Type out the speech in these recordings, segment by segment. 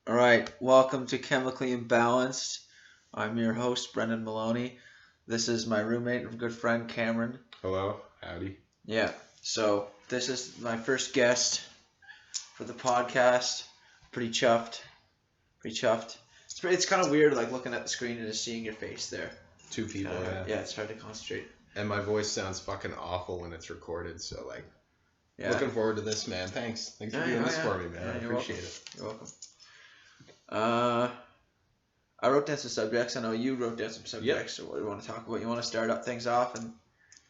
All right, welcome to Chemically Imbalanced. I'm your host, Brendan Maloney. This is my roommate and good friend, Cameron. Hello, howdy. Yeah, so this is my first guest for the podcast. Pretty chuffed. It's kind of weird, like looking at the screen and just seeing your face there. Two people, Yeah, it's hard to concentrate. And my voice sounds fucking awful when it's recorded, so Yeah. looking forward to this, man. Thanks for doing this for me, man. Yeah, I appreciate it. You're welcome. I wrote down some subjects. I know you wrote down some subjects. So what do you want to talk about? You want to start up things off and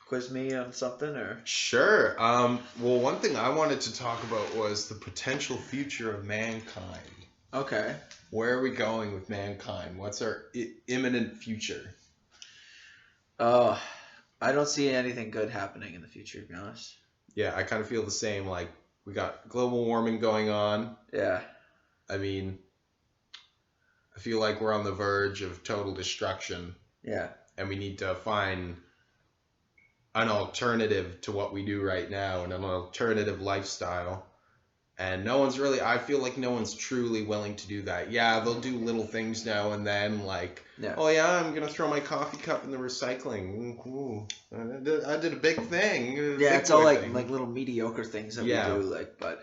quiz me on something, or? Sure. Well, one thing I wanted to talk about was the potential future of mankind. Okay. Where are we going with mankind? What's our imminent future? I don't see anything good happening in the future, to be honest. Yeah, I kind of feel the same. Like, we got global warming going on. Yeah. I mean, I feel like we're on the verge of total destruction. Yeah. And we need to find an alternative to what we do right now and an alternative lifestyle. And I feel like no one's truly willing to do that. Yeah, they'll do little things now and then, like, oh yeah, I'm going to throw my coffee cup in the recycling. Ooh, I did a big thing. Yeah, it's all like little mediocre things that we do, but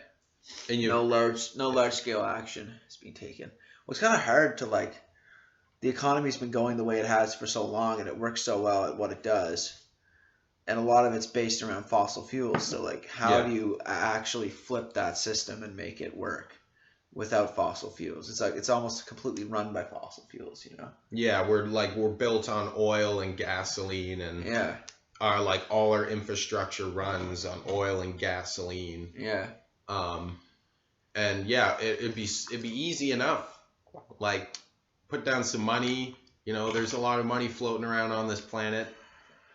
and no large scale action is being taken. Well, it's kind of hard to, the economy's been going the way it has for so long and it works so well at what it does. And a lot of it's based around fossil fuels. So, how do you actually flip that system and make it work without fossil fuels? It's almost completely run by fossil fuels, you know? Yeah, we're built on oil and gasoline, and all our infrastructure runs on oil and gasoline. Yeah. And yeah, it'd be easy enough. Put down some money. You know, there's a lot of money floating around on this planet,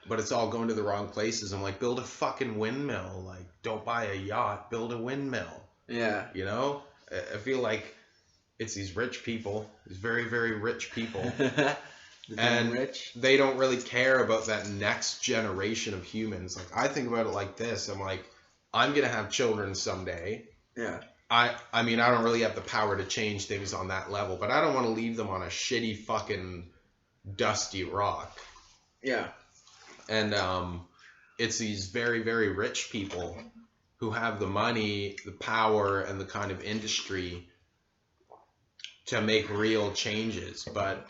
but it's all going to the wrong places. I'm like, build a fucking windmill. Don't buy a yacht, build a windmill. Yeah. You know? I feel like it's these rich people, these very, very rich people. And rich. They don't really care about that next generation of humans. I think about it like this. I'm like, I'm going to have children someday. Yeah. I mean, I don't really have the power to change things on that level, but I don't want to leave them on a shitty fucking dusty rock. Yeah. And it's these very, very rich people who have the money, the power, and the kind of industry to make real changes, but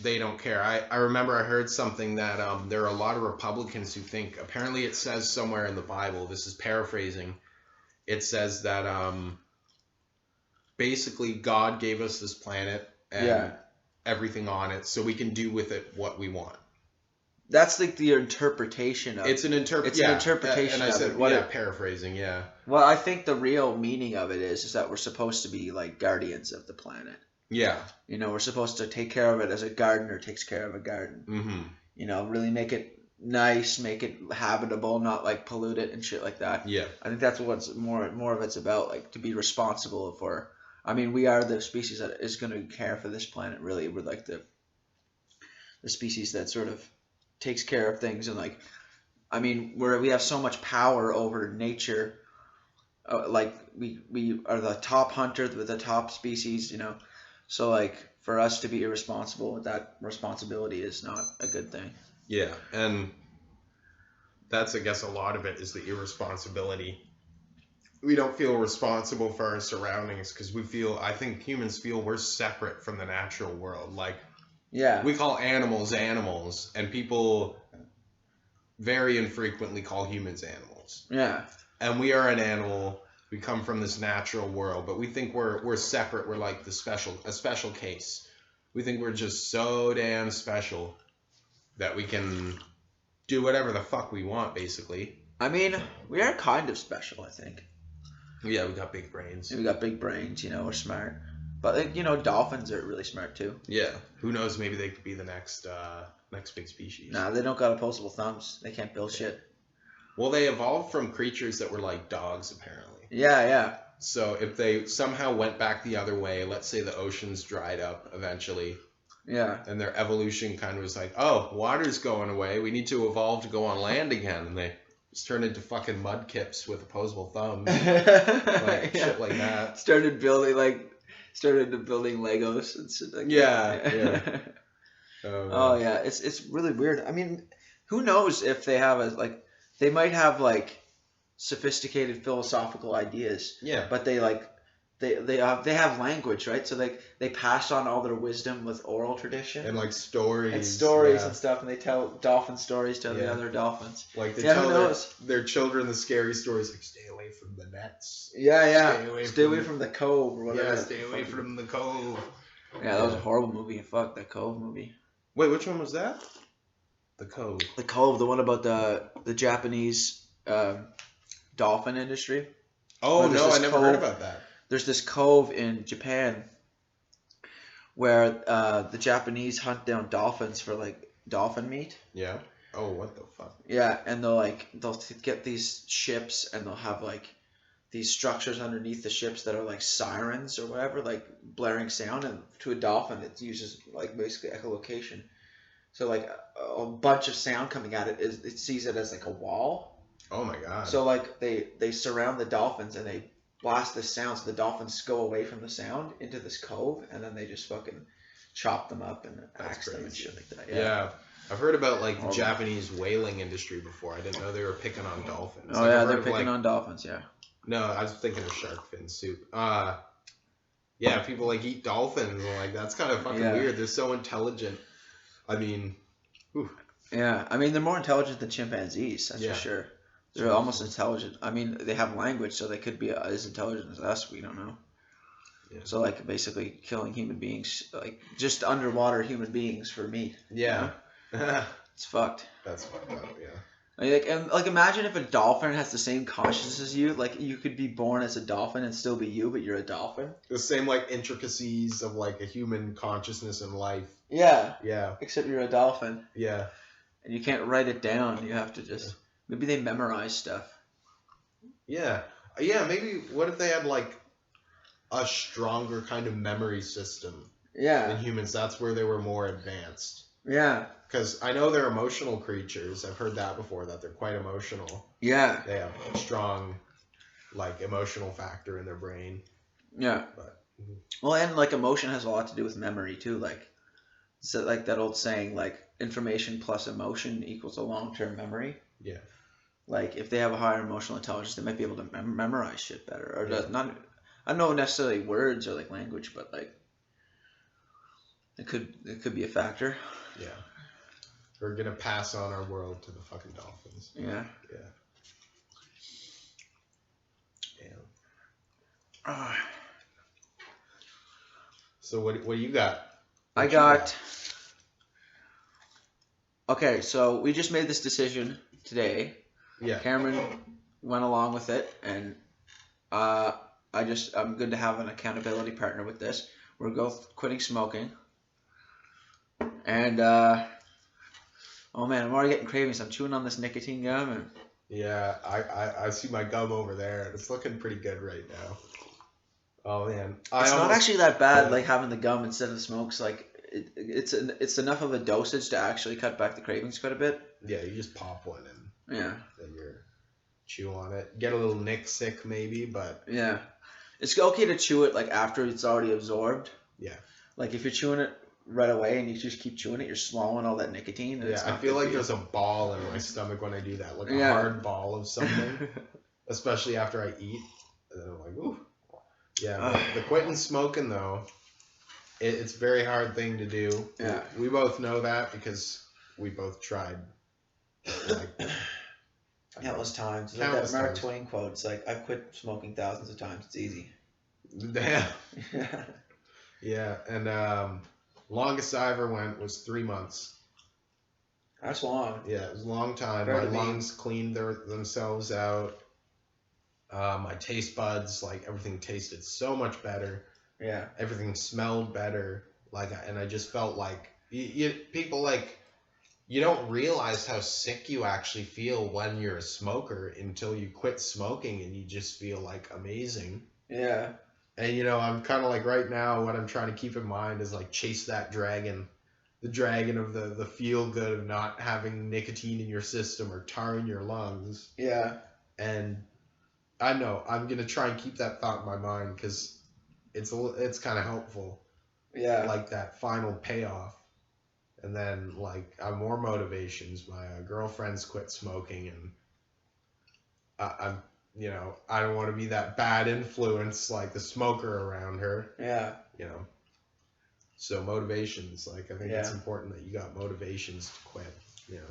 they don't care. I remember I heard something that there are a lot of Republicans who think, apparently it says somewhere in the Bible, this is paraphrasing, it says that basically God gave us this planet and everything on it so we can do with it what we want. That's the interpretation of it. It's an interpretation and I said, of it. Paraphrasing, yeah. Well, I think the real meaning of it is that we're supposed to be like guardians of the planet. Yeah. You know, we're supposed to take care of it as a gardener takes care of a garden. Mm-hmm. You know, really make it nice, make it habitable, not pollute it and shit like that. Yeah. I think that's what's more of it's about, to be responsible for. I mean, we are the species that is going to care for this planet, really. We're the species that sort of takes care of things, and I mean, we have so much power over nature. We are the top hunter with the top species, you know. So for us to be irresponsible, that responsibility is not a good thing. Yeah, and that's, I guess, a lot of it is the irresponsibility. We don't feel responsible for our surroundings because I think humans feel we're separate from the natural world. We call animals, and people very infrequently call humans animals. Yeah. And we are an animal. We come from this natural world, but we think we're separate. We're like a special case. We think we're just so damn special that we can do whatever the fuck we want, basically. I mean, we are kind of special, I think. Yeah, we got big brains. We got big brains, you know, we're smart. But, dolphins are really smart, too. Yeah. Who knows, maybe they could be the next big species. Nah, they don't got opposable thumbs. They can't build shit. Well, they evolved from creatures that were like dogs, apparently. Yeah. So if they somehow went back the other way, let's say the oceans dried up eventually. Yeah. And their evolution kind of was like, oh, water's going away. We need to evolve to go on land again. And they just turned into fucking mudkips with opposable thumbs. Shit like that. Started building, Started building Legos and shit like Yeah, yeah. that. Oh Oh man. yeah, it's really weird. I mean, who knows if they have a like they might have like sophisticated philosophical ideas, Yeah. but they have language, right? So they pass on all their wisdom with oral tradition And like and stories. stories Yeah. and stuff, and they tell dolphin stories to the Yeah. other dolphins. Like they Yeah, who tell knows? their children the scary stories, like stay away from the nets. Yeah, yeah. Stay away From the cove or whatever. Yeah, stay away from the cove. Yeah, that was a horrible movie. Fuck that Cove movie. Wait, which one was that? The Cove. The Cove, the one about the Japanese dolphin industry. Oh There's no, this I never heard cove. about that. There's this cove in Japan where the Japanese hunt down dolphins for like dolphin meat. Yeah. Oh, what the fuck? Yeah, and they'll get these ships and they'll have like these structures underneath the ships that are like sirens or whatever, like blaring sound, and to a dolphin it uses like basically echolocation. So like a bunch of sound coming at it it sees it as like a wall. Oh my god. So like they surround the dolphins and they blast this sound so the dolphins go away from the sound into this cove, and then they just fucking chop them up and axe them and shit like that. Yeah. I've heard about like the Japanese whaling industry before. I didn't know they were picking on dolphins. Oh Like, yeah, I've they're heard of, picking like, on dolphins. Yeah. No, I was thinking of shark fin soup. Yeah, people like eat dolphins and like that's kind of fucking weird. They're so intelligent. I mean, whew. Yeah, I mean they're more intelligent than chimpanzees. That's for sure. They're almost intelligent. I mean, they have language, so they could be as intelligent as us. We don't know. Yeah. So like basically killing human beings, like just underwater human beings for meat. Yeah. You know? It's fucked. That's fucked up. Yeah. Like imagine if a dolphin has the same consciousness as you. Like you could be born as a dolphin and still be you, but you're a dolphin. The same like intricacies of like a human consciousness and life. Yeah. Yeah. Except you're a dolphin. Yeah. And you can't write it down. You have to just maybe they memorize stuff. Yeah. Yeah. Maybe what if they had like a stronger kind of memory system? Yeah. Than humans. That's where they were more advanced. Yeah. Because I know they're emotional creatures. I've heard that before, that they're quite emotional. Yeah. They have a strong, like, emotional factor in their brain. Yeah. But, well, and, like, emotion has a lot to do with memory, too. Like, so, like that old saying, like, information plus emotion equals a long-term memory. Yeah. Like, if they have a higher emotional intelligence, they might be able to memorize shit better. Or not, I don't know necessarily words or, like, language, but, like, it could be a factor. Yeah. We're gonna pass on our world to the fucking dolphins. Yeah. Yeah. Damn. So what do you got? I got. Okay, so we just made this decision today. Yeah. Cameron went along with it, and I'm good to have an accountability partner with this. We're both quitting smoking, and oh man, I'm already getting cravings. I'm chewing on this nicotine gum, and yeah, I see my gum over there, and it's looking pretty good right now. Oh man, it's not actually that bad. Like having the gum instead of the smokes, like it's enough of a dosage to actually cut back the cravings quite a bit. Yeah, you just pop one and yeah, then you're chew on it. Get a little nick sick maybe, but yeah, it's okay to chew it like after it's already absorbed. Yeah, like if you're chewing it right away and you just keep chewing it, you're swallowing all that nicotine. Yeah, I feel like there's a ball in my stomach when I do that, like a hard ball of something, especially after I eat. And then I'm like, ooh. Yeah, the quitting smoking though, it's a very hard thing to do. Yeah, we both know that because we both tried. Like, countless times. Like that Mark Twain quote. It's like I've quit smoking thousands of times. It's easy. Damn. Yeah, and longest I ever went was 3 months. That's long. Yeah, it was a long time. My lungs cleaned themselves out. My taste buds, like everything tasted so much better. Yeah. Everything smelled better. Like, and I just felt like people like, you don't realize how sick you actually feel when you're a smoker until you quit smoking and you just feel like amazing. Yeah. And I'm kind of like right now, what I'm trying to keep in mind is like chase that dragon. The dragon of the feel good of not having nicotine in your system or tar in your lungs. Yeah. And I know I'm going to try and keep that thought in my mind because it's kind of helpful. Yeah. Like that final payoff. And then, like, I have more motivations. My girlfriend's quit smoking, and I'm, I don't want to be that bad influence, like the smoker around her. Yeah. So motivations, like, I think it's Yeah. important that you got motivations to quit.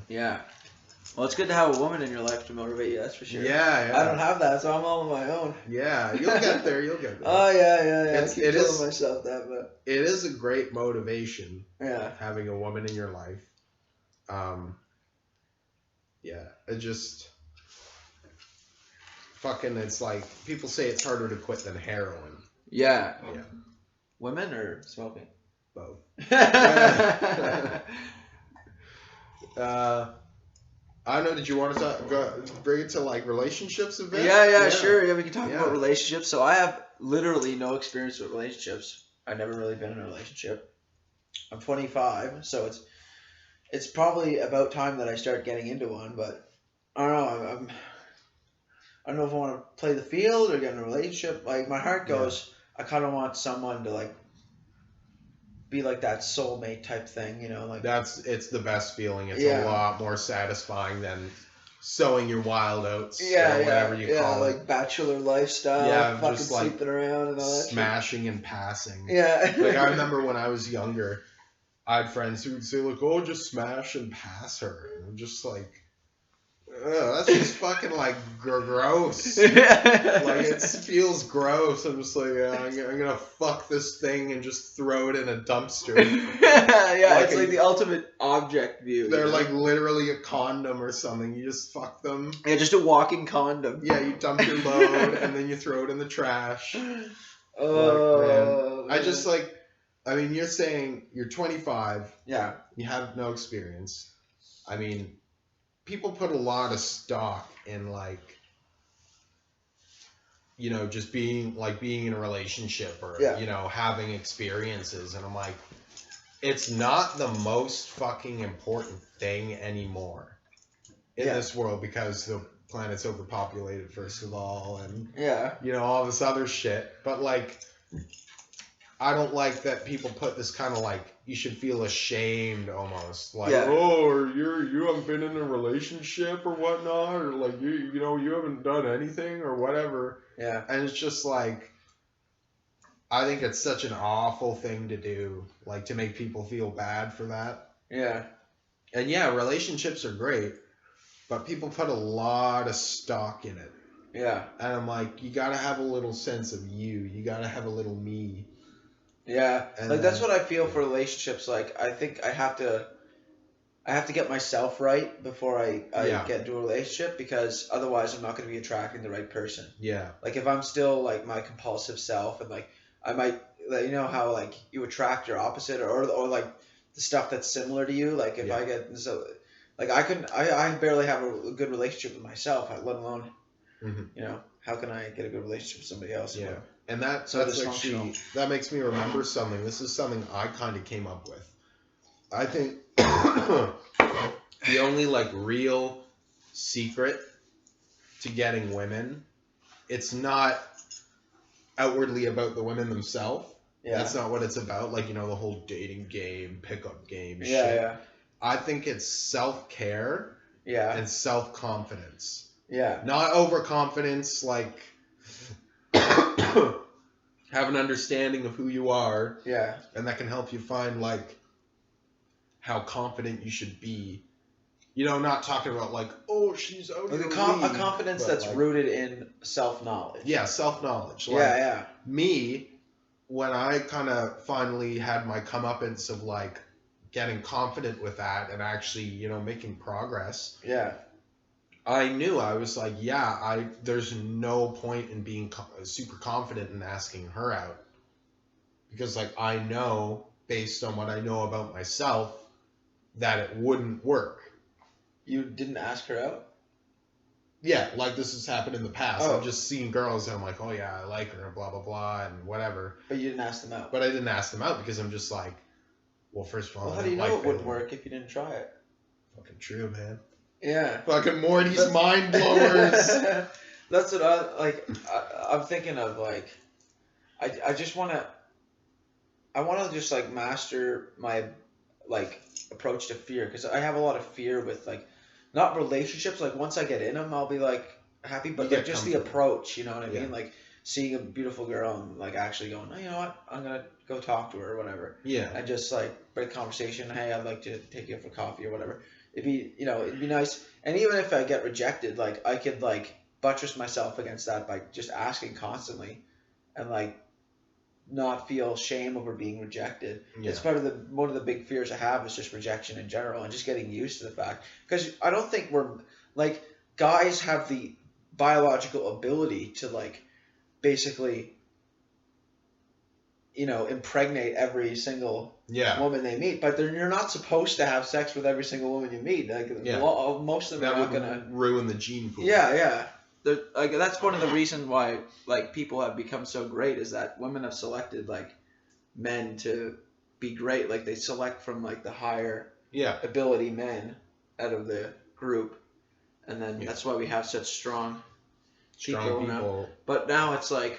Yeah. Well, it's good to have a woman in your life to motivate you. That's for sure. Yeah. I don't have that, so I'm all on my own. Yeah, you'll get there. You'll get there. Oh yeah. I keep It telling is- myself that, but It is a great motivation yeah. having a woman in your life. Yeah, it just fucking. It's like people say it's harder to quit than heroin. Yeah. Yeah. Women or smoking? Both. Yeah. I don't know. Did you want to bring it to like relationships a bit? Yeah, sure. Yeah, we can talk Yeah. about relationships. So I have literally no experience with relationships. I've never really been in a relationship. I'm 25, so it's probably about time that I start getting into one. But I don't know. I don't know if I want to play the field or get in a relationship. Like my heart goes, I kind of want someone to like be like that soulmate type thing, like It's the best feeling. It's Yeah. a lot more satisfying than sowing your wild oats or yeah, whatever you call like it. bachelor lifestyle, Yeah, fucking just, like, sleeping around and all that. Smashing and passing. Shit. Yeah. Like I remember when I was younger, I had friends who would say like, "Oh, just smash and pass her." And I'm just like, ugh, that's just fucking like gross. Like it feels gross. I'm just like, I'm gonna fuck this thing and just throw it in a dumpster. Yeah, Like it's like the ultimate object view. They're like literally a condom or something. You just fuck them. yeah, just a walking condom. Yeah, you dump your load and then you throw it in the trash. Oh, I just like, I mean, you're saying you're 25. Yeah. You have no experience. I mean, people put a lot of stock in like, just being in a relationship or, having experiences. And I'm like, it's not the most fucking important thing anymore in this world because the planet's overpopulated, first of all, and, all this other shit. But like, I don't like that people put this kind of like, you should feel ashamed almost. Like, or you haven't been in a relationship or whatnot, or like, you haven't done anything or whatever. Yeah. And it's just like, I think it's such an awful thing to do, like to make people feel bad for that. Yeah. And yeah, relationships are great, but people put a lot of stock in it. Yeah. And I'm like, you gotta have a little sense of you. You gotta have a little me. Yeah, And like that's what I feel for relationships. Like I think I have to get myself right before I get into a relationship, because otherwise I'm not going to be attracting the right person. Yeah. Like if I'm still like my compulsive self, and like I might, how like you attract your opposite, or like the stuff that's similar to you. Like if I get like I barely have a good relationship with myself, let alone how can I get a good relationship with somebody else? Yeah. And that's dysfunctional. actually, that makes me remember something. This is something I kind of came up with. I think the only like real secret to getting women, it's not outwardly about the women themselves. Yeah. That's not what it's about. Like, the whole dating game, pickup game shit. Yeah. I think it's self-care and self-confidence. Yeah. Not overconfidence, like have an understanding of who you are. Yeah. And that can help you find like how confident you should be. Not talking about like, oh, she's out like of a league, confidence that's like, rooted in self-knowledge. Yeah, self-knowledge. Like, yeah. Me, when I kind of finally had my comeuppance of like getting confident with that and actually, making progress. Yeah. I knew, I was like, there's no point in being super confident and asking her out. Because like, I know based on what I know about myself that it wouldn't work. You didn't ask her out? Yeah, like this has happened in the past. Oh. I've just seen girls and I'm like, oh yeah, I like her, blah, blah, blah, and whatever. But you didn't ask them out? But I didn't ask them out because I'm just like, well, first of all, how do you know it wouldn't work if you didn't try it? Fucking true, man. Yeah. Fucking Morty's mind blowers. That's what I'm thinking of, like, I just want to. I want to just like master my like approach to fear because I have a lot of fear with like not relationships. Like once I get in them, I'll be like happy, You but like get just the comfortable. approach. You know what I Yeah. mean? Like seeing a beautiful girl and like actually going, oh, you know what? I'm gonna go talk to her or whatever, Yeah. and just like break conversation. Hey, I'd like to take you out for coffee or whatever. It'd be nice. And even if I get rejected, like I could like buttress myself against that by just asking constantly and like not feel shame over being rejected. Yeah. It's part of the one of the big fears I have is just rejection in general and just getting used to the fact because I don't think we're like guys have the biological ability to like basically impregnate every single Yeah. woman they meet, but you're not supposed to have sex with every single woman you meet. Like Yeah. most of them That are would not gonna. ruin the gene pool. Yeah, yeah. Like that's one of the reasons why like people have become so great is that women have selected like men to be great. Like they select from like the higher Yeah. ability men out of the group, and then Yeah. that's why we have such strong Strong now. people. But now it's like,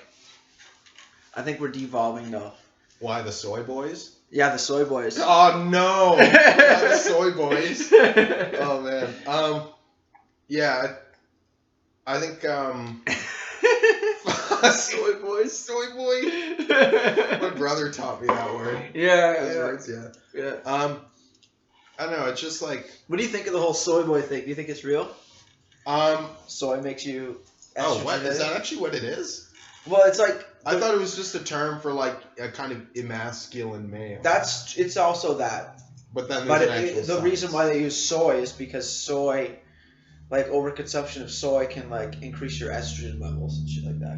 I think we're devolving though. Why the soy boys? Yeah, the soy boys. Oh no! Why the soy boys? Oh man. Yeah. I think soy boys. Soy boy. My brother taught me that word. Yeah, Those yeah. words, yeah. Yeah. I don't know. It's just like. What do you think of the whole soy boy thing? Do you think it's real? Soy makes you. Oh, what is estrogenetic? that actually what it is? Well, it's like I thought it was just a term for like a kind of emasculine male. it's also that. But then But there's an actual the science. reason why they use soy is because soy, like overconsumption of soy, can like increase your estrogen levels and shit like that.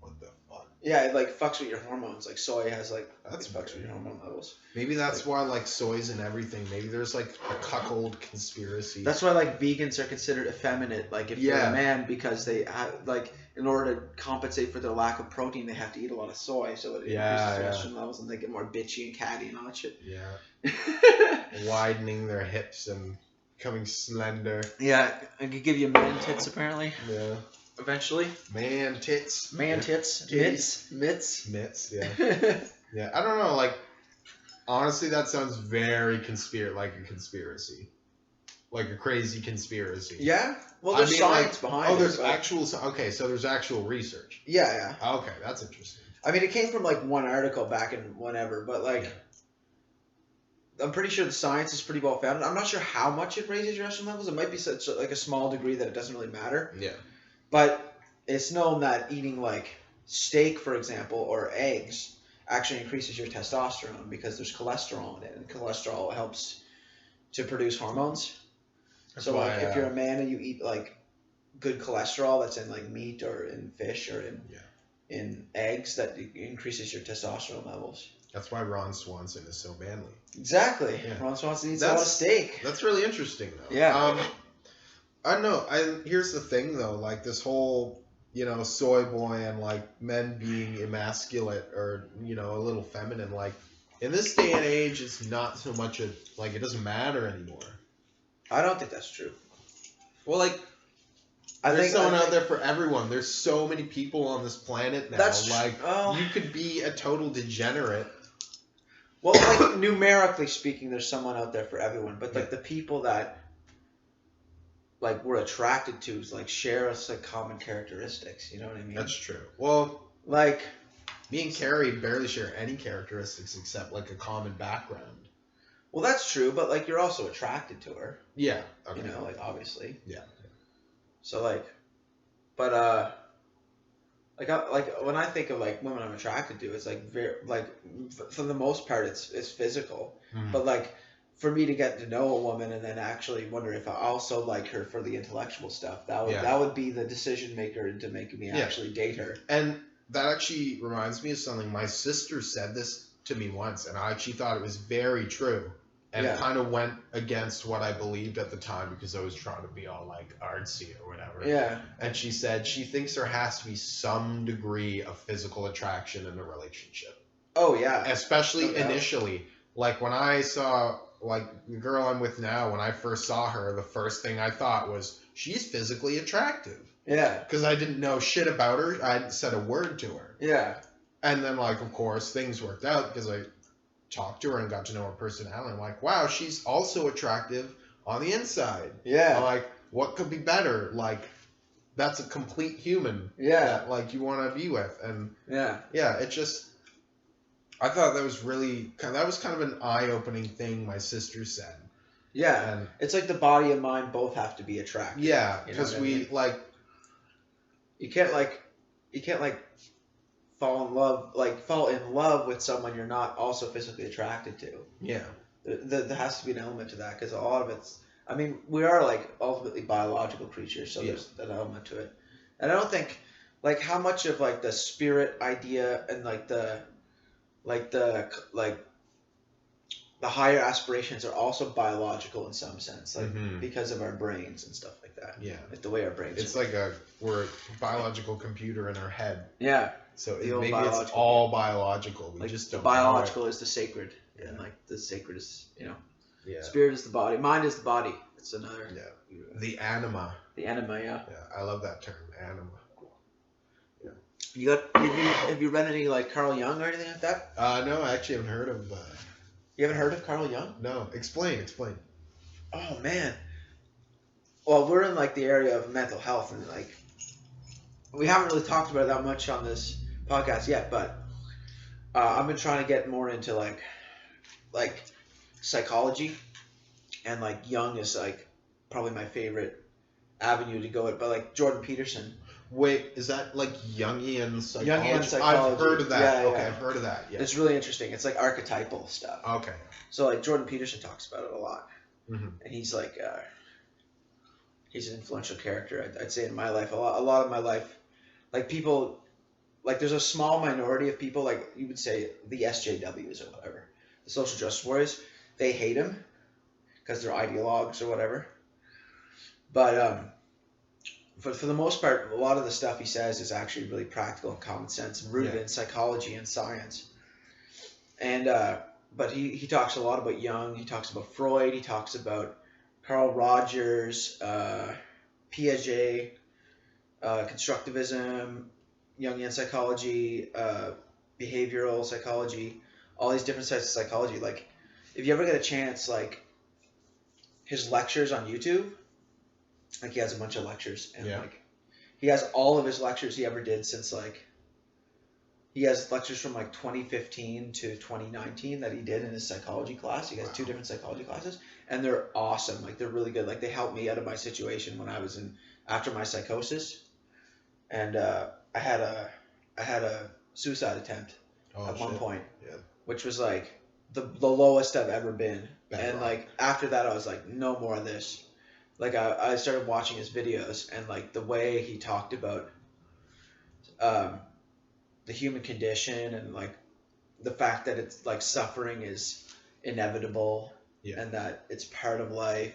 What the fuck? Yeah, it like fucks with your hormones. Like soy has like That's it fucks with weird. your hormone levels. Maybe that's why like soy's and everything. Maybe there's like a cuckold conspiracy. That's why like vegans are considered effeminate. Like if you're Yeah. a man, because they like in order to compensate for their lack of protein, they have to eat a lot of soy, so it increases their estrogen levels, and they get more bitchy and catty and all that shit. Yeah. Widening their hips and becoming slender. Yeah, I could give you man tits apparently. Yeah. Eventually. Man tits. Man tits. Titties. Mitts. Mitts, yeah. Yeah. I don't know, like honestly that sounds very like a conspiracy. Like a crazy conspiracy. Yeah? Well, there's science behind it. Oh, there's but- actual okay, so there's actual research. Yeah, yeah. Okay, that's interesting. I mean, it came from like one article back in whenever, but like, I'm pretty sure the science is pretty well founded. I'm not sure how much it raises your estrogen levels. It might be such like a small degree that it doesn't really matter. Yeah. But it's known that eating like steak, for example, or eggs actually increases your testosterone because there's cholesterol in it, and cholesterol helps to produce hormones. That's So why, like, if you're a man and you eat like good cholesterol that's in like meat or in fish or in eggs, that increases your testosterone levels. that's why Ron Swanson is so manly. Exactly. Yeah. Ron Swanson eats a lot of steak. That's really interesting though. Yeah. I don't know. Here's the thing though, like this whole, soy boy and like men being emasculate or, a little feminine, like in this day and age it's not so much like it doesn't matter anymore. I don't think that's true. Well, like I there's think someone out there for everyone. There's so many people on this planet now. That's like oh. you could be a total degenerate. Well, like numerically speaking, there's someone out there for everyone. But like the people that like we're attracted to like share us like common characteristics. You know what I mean? That's true. Well, like me and Carrie barely share any characteristics except like a common background. Well, that's true, but like you're also attracted to her. Yeah. Okay. Like obviously. Yeah. So like, but like when I think of like women I'm attracted to, it's like very like for the most part it's physical. Mm-hmm. But like for me to get to know a woman and then actually wonder if I also like her for the intellectual stuff, that would be the decision maker into making me actually date her. And that actually reminds me of something. My sister said this to me once, and I actually thought it was very true. And it kind of went against what I believed at the time because I was trying to be all like artsy or whatever. Yeah. And she said she thinks there has to be some degree of physical attraction in a relationship. Oh yeah. Especially initially. Like when I saw like the girl I'm with now, when I first saw her, the first thing I thought was she's physically attractive. Yeah. Because I didn't know shit about her. I hadn't said a word to her. Yeah. And then, like, of course, things worked out because I talked to her and got to know her personality. I'm like, wow, she's also attractive on the inside. Yeah. I'm like, what could be better? Like, that's a complete human. Yeah. That, like, you want to be with. And, Yeah. yeah, it just... I thought that was really... That was kind of an eye-opening thing my sister said. Yeah. And it's like the body and mind both have to be attractive. yeah, You know because what I we, mean? like... You can't fall in love with someone you're not also physically attracted to. Yeah. There has to be an element to that, because a lot of it's, I mean, we are like ultimately biological creatures, so there's an element to it. And I don't think, like, how much of like the spirit idea and like the higher aspirations are also biological in some sense, like because of our brains and stuff like that. Yeah. Like the way our brains. It's like we're a biological computer in our head. Yeah. So The maybe it's all biological. We like just the don't biological know is the sacred, Yeah. and like the sacred is, Yeah. spirit is the body, mind is the body. It's another. Yeah. The anima. The anima, yeah. Yeah, I love that term, anima. Have you read any like Carl Jung or anything like that? No, I actually haven't heard of. You haven't heard of Carl Jung? No, explain. Oh man. Well, we're in like the area of mental health, and like we haven't really talked about it that much on this podcast yet, but I've been trying to get more into like psychology, and like Jung is like probably my favorite avenue to go at. But like Jordan Peterson. Wait, is that like Jungian psychology? Jungian psychology. I've heard of that. Yeah, okay, yeah. I've heard of that. Yeah. It's really interesting. It's like archetypal stuff. Okay. So like Jordan Peterson talks about it a lot, Mm-hmm. and he's like he's an influential character. I'd say in my life, a lot of my life, like people, like there's a small minority of people, like you would say the SJWs or whatever, the social justice warriors. They hate him because they're ideologues or whatever. But for the most part, a lot of the stuff he says is actually really practical and common sense, and rooted in psychology and science. And but he talks a lot about Jung. He talks about Freud. He talks about Carl Rogers, Piaget, constructivism, Jungian psychology, behavioral psychology, all these different types of psychology. Like, if you ever get a chance, like his lectures on YouTube, like he has a bunch of lectures, and like he has all of his lectures he ever did since like. He has lectures from like 2015 to 2019 that he did in his psychology class. He has 2 different psychology classes, and they're awesome. Like, they're really good. Like, they helped me out of my situation when I was after my psychosis, and I had a suicide attempt at one point, which was like the lowest I've ever been. And like after that, I was like, no more of this. Like I started watching his videos, and like the way he talked about the human condition, and like the fact that it's like suffering is inevitable, and that it's part of life,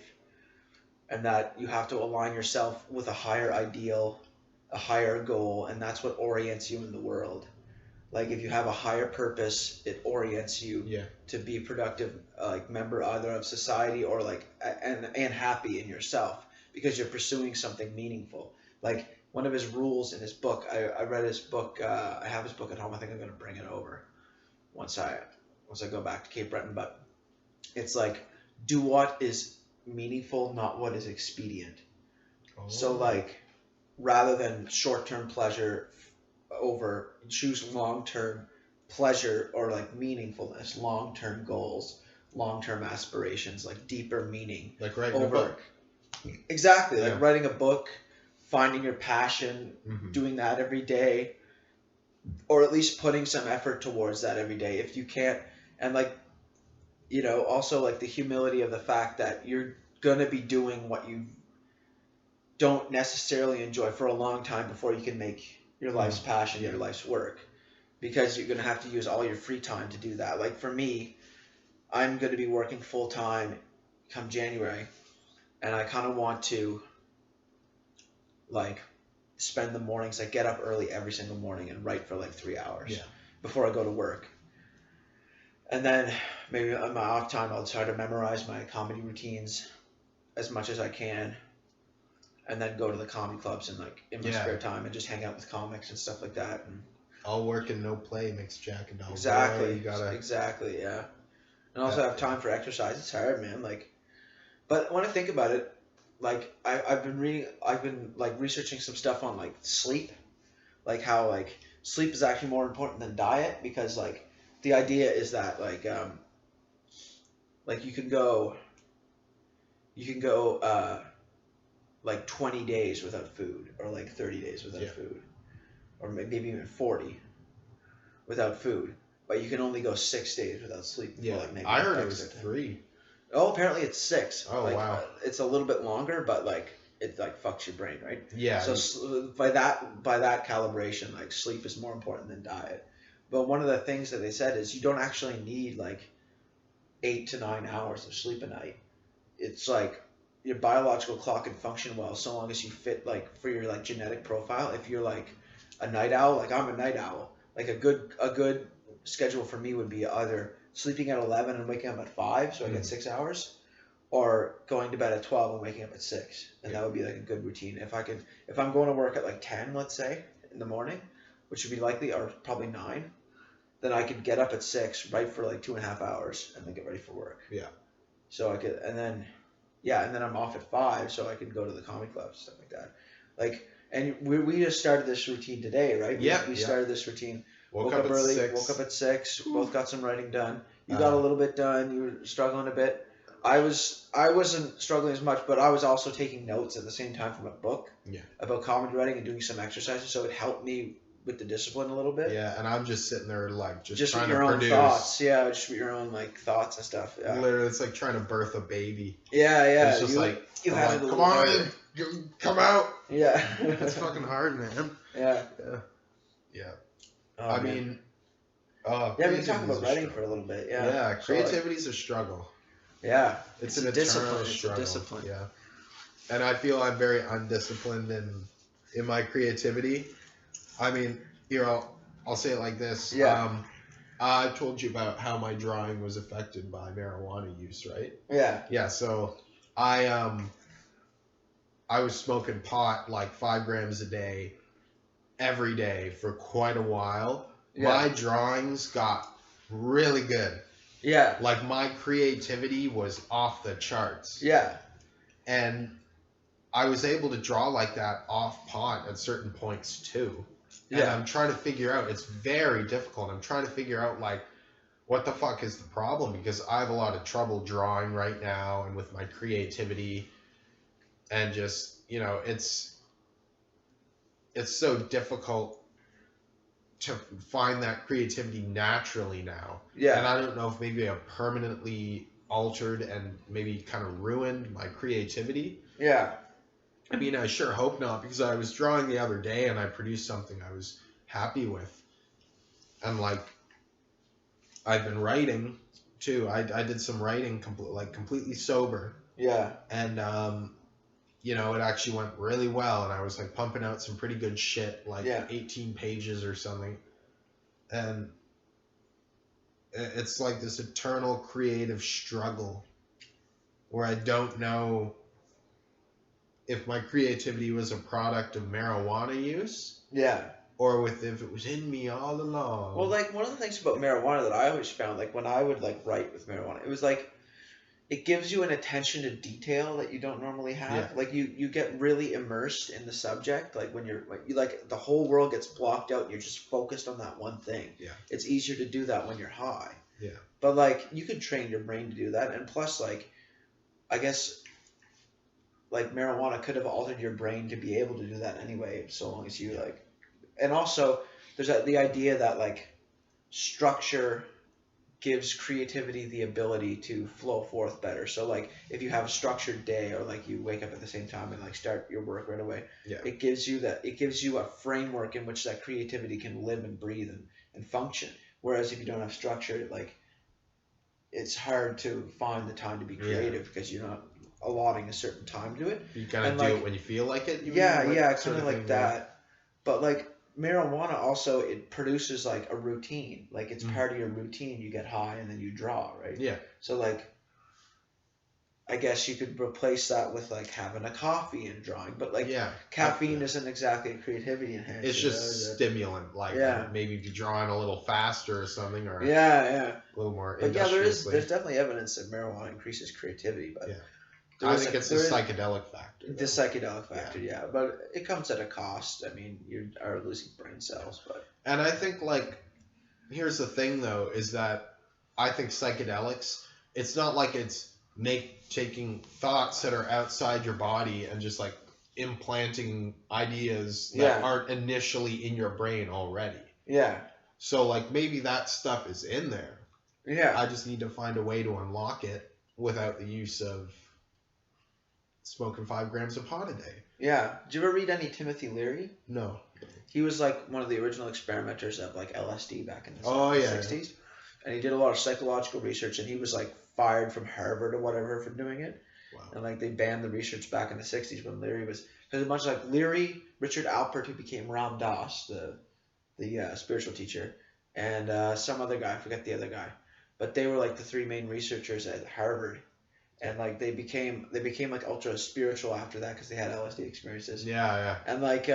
and that you have to align yourself with a higher ideal, a higher goal, and that's what orients you in the world. Like, if you have a higher purpose, it orients you to be productive, like member either of society or like and happy in yourself, because you're pursuing something meaningful. Like, one of his rules in his book, I read his book. I have his book at home. I think I'm going to bring it over once I go back to Cape Breton. But it's like, do what is meaningful, not what is expedient. Oh. So like, rather than short-term pleasure over, choose long-term pleasure or like meaningfulness, long-term goals, long-term aspirations, like deeper meaning. Like writing a book. Exactly. Like writing a book, finding your passion, doing that every day, or at least putting some effort towards that every day if you can't. And like, also like the humility of the fact that you're going to be doing what you don't necessarily enjoy for a long time before you can make your life's passion, your life's work, because you're going to have to use all your free time to do that. Like for me, I'm going to be working full time come January, and I kind of want to like spend the mornings, like get up early every single morning and write for like 3 hours before I go to work. And then maybe on my off time, I'll try to memorize my comedy routines as much as I can. and then go to the comedy clubs and like in my Yeah. spare time and just hang out with comics and stuff like that. And All work and no play makes Jack a dull boy. exactly, You gotta. exactly, yeah. And also have time for exercise. It's hard, man. Like, but when I think about it, like I've been reading, I've been like researching some stuff on like sleep, like how like sleep is actually more important than diet because like the idea is that like you can go like 20 days without food or like 30 days without food or maybe even 40 without food, but you can only go 6 days without sleep before like maybe I heard it was 3. Oh, apparently it's 6. Oh, like, wow. It's a little bit longer, but like it like fucks your brain, right? Yeah. So by that calibration, like sleep is more important than diet. But one of the things that they said is you don't actually need like 8 to 9 hours of sleep a night. It's like your biological clock can function well so long as you fit like for your like genetic profile. If you're like a night owl, like I'm a night owl, like a good schedule for me would be either sleeping at 11 and waking up at 5, so I get 6 hours, or going to bed at 12 and waking up at 6, and that would be like a good routine. If I'm going to work at like 10, let's say, in the morning, which would be likely, or probably 9, then I could get up at 6, write for like 2.5 hours, and then get ready for work. Yeah. So I could, and then I'm off at 5, so I could go to the comedy club, stuff like that. Like, and we just started this routine today, right? We started this routine. Woke up early, 6. woke up at 6, both got some writing done. You got a little bit done, you were struggling a bit. I wasn't struggling as much, but I was also taking notes at the same time from a book about comedy writing and doing some exercises, so it helped me with the discipline a little bit. Yeah, and I'm just sitting there like just trying with your to own produce. Thoughts. Yeah, just with your own like thoughts and stuff. Yeah. Literally, it's like trying to birth a baby. Yeah. It's just come on, come out. Yeah. It's fucking hard, man. Yeah. Oh, I mean, we can talk about writing for a little bit. Yeah. Yeah, creativity's a struggle. Yeah. It's an eternal struggle. It's a discipline. Yeah. And I feel I'm very undisciplined in my creativity. I mean, here I'll say it like this. Yeah. I told you about how my drawing was affected by marijuana use, right? Yeah. Yeah. So I was smoking pot like 5 grams a day, every day for quite a while. Yeah. My drawings got really good. Yeah. Like my creativity was off the charts. Yeah. And I was able to draw like that off pot at certain points too. And I'm trying to figure out, it's very difficult. I'm trying to figure out like what the fuck is the problem, because I have a lot of trouble drawing right now and with my creativity, and just, you know, it's so difficult to find that creativity naturally now. Yeah. And I don't know if maybe I've permanently altered and maybe kind of ruined my creativity. Yeah. I mean, I sure hope not, because I was drawing the other day and I produced something I was happy with. And like, I've been writing too. I did some writing completely sober. Yeah. And you know, it actually went really well, and I was like pumping out some pretty good shit, like 18 pages or something. And it's like this eternal creative struggle where I don't know if my creativity was a product of marijuana use. Yeah. Or if it was in me all along. Well, like, one of the things about marijuana that I always found, like, when I would, like, write with marijuana, it was, like, it gives you an attention to detail that you don't normally have. Yeah. Like, you get really immersed in the subject. Like, when like, the whole world gets blocked out and you're just focused on that one thing. Yeah. It's easier to do that when you're high. Yeah. But, like, you could train your brain to do that. And plus, like, I guess, like, marijuana could have altered your brain to be able to do that anyway, so long as you, like... And also, there's the idea that, like, structure gives creativity the ability to flow forth better. So, like, if you have a structured day, or, like, you wake up at the same time and, like, start your work right away, it gives you a framework in which that creativity can live and breathe and function. Whereas if you don't have structure, like, it's hard to find the time to be creative because you're not allotting a certain time to it. You kind of do it when you feel like it? Kind of like that. But, like, marijuana also, it produces like a routine. Like, it's part of your routine. You get high and then you draw, right? Yeah. So, like, I guess you could replace that with like having a coffee and drawing, but like Yeah. caffeine isn't exactly a creativity enhancer. It's just stimulant, like Yeah. maybe be drawing a little faster or something, or Yeah. a little more But yeah, there's industriously. definitely evidence that marijuana increases creativity, but Yeah. I think it's the psychedelic factor. The psychedelic factor, yeah, but it comes at a cost. I mean, you are losing brain cells, but And I think like here's the thing though, is that I think psychedelics, it's not like it's taking thoughts that are outside your body and just like implanting ideas that aren't initially in your brain already. Yeah. So like maybe that stuff is in there. Yeah. I just need to find a way to unlock it without the use of smoking 5 grams of pot a day. Yeah. Did you ever read any Timothy Leary? No. He was like one of the original experimenters of like LSD back in the 60s. And he did a lot of psychological research, and he was like fired from Harvard or whatever for doing it. Wow. And like they banned the research back in the 60s when Leary was, because a bunch of like Leary, Richard Alpert, who became Ram Dass, the spiritual teacher, and some other guy, I forget the other guy, but they were like the 3 main researchers at Harvard. And like they became like ultra spiritual after that because they had LSD experiences. Yeah. And like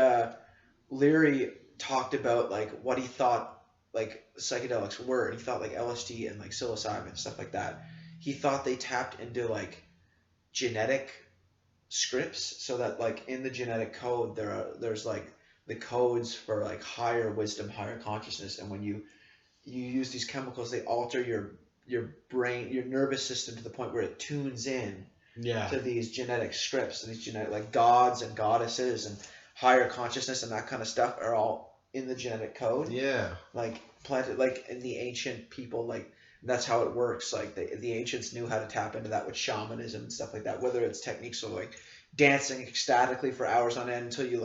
Leary talked about like what he thought like psychedelics were, and he thought like LSD and like psilocybin and stuff like that. He thought they tapped into like genetic scripts, so that like in the genetic code there's like the codes for like higher wisdom, higher consciousness, and when you use these chemicals, they alter your brain, your nervous system to the point where it tunes in to these genetic scripts, and these genetic like gods and goddesses and higher consciousness and that kind of stuff are all in the genetic code. Yeah. Like planted like in the ancient people, like that's how it works. Like the ancients knew how to tap into that with shamanism and stuff like that, whether it's techniques of like dancing ecstatically for hours on end until you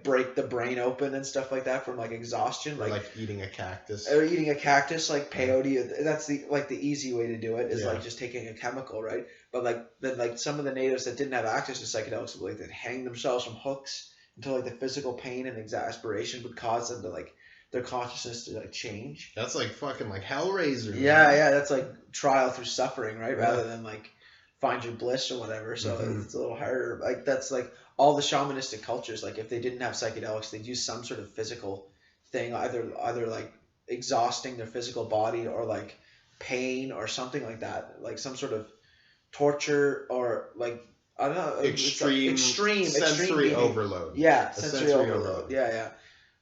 break the brain open and stuff like that from like exhaustion, or like eating a cactus, like peyote. That's the easy way to do it is like just taking a chemical, right? But like then like some of the natives that didn't have access to psychedelics would like they'd hang themselves from hooks until like the physical pain and exasperation would cause them to like their consciousness to like change. That's like fucking like Hellraiser. Yeah, that's like trial through suffering, right? Rather than like find your bliss or whatever. So it's a little harder. Like that's like all the shamanistic cultures. Like if they didn't have psychedelics, they'd use some sort of physical thing, either like exhausting their physical body or like pain or something like that, like some sort of torture or like I don't know, extreme sensory overload. Yeah, sensory overload. Yeah.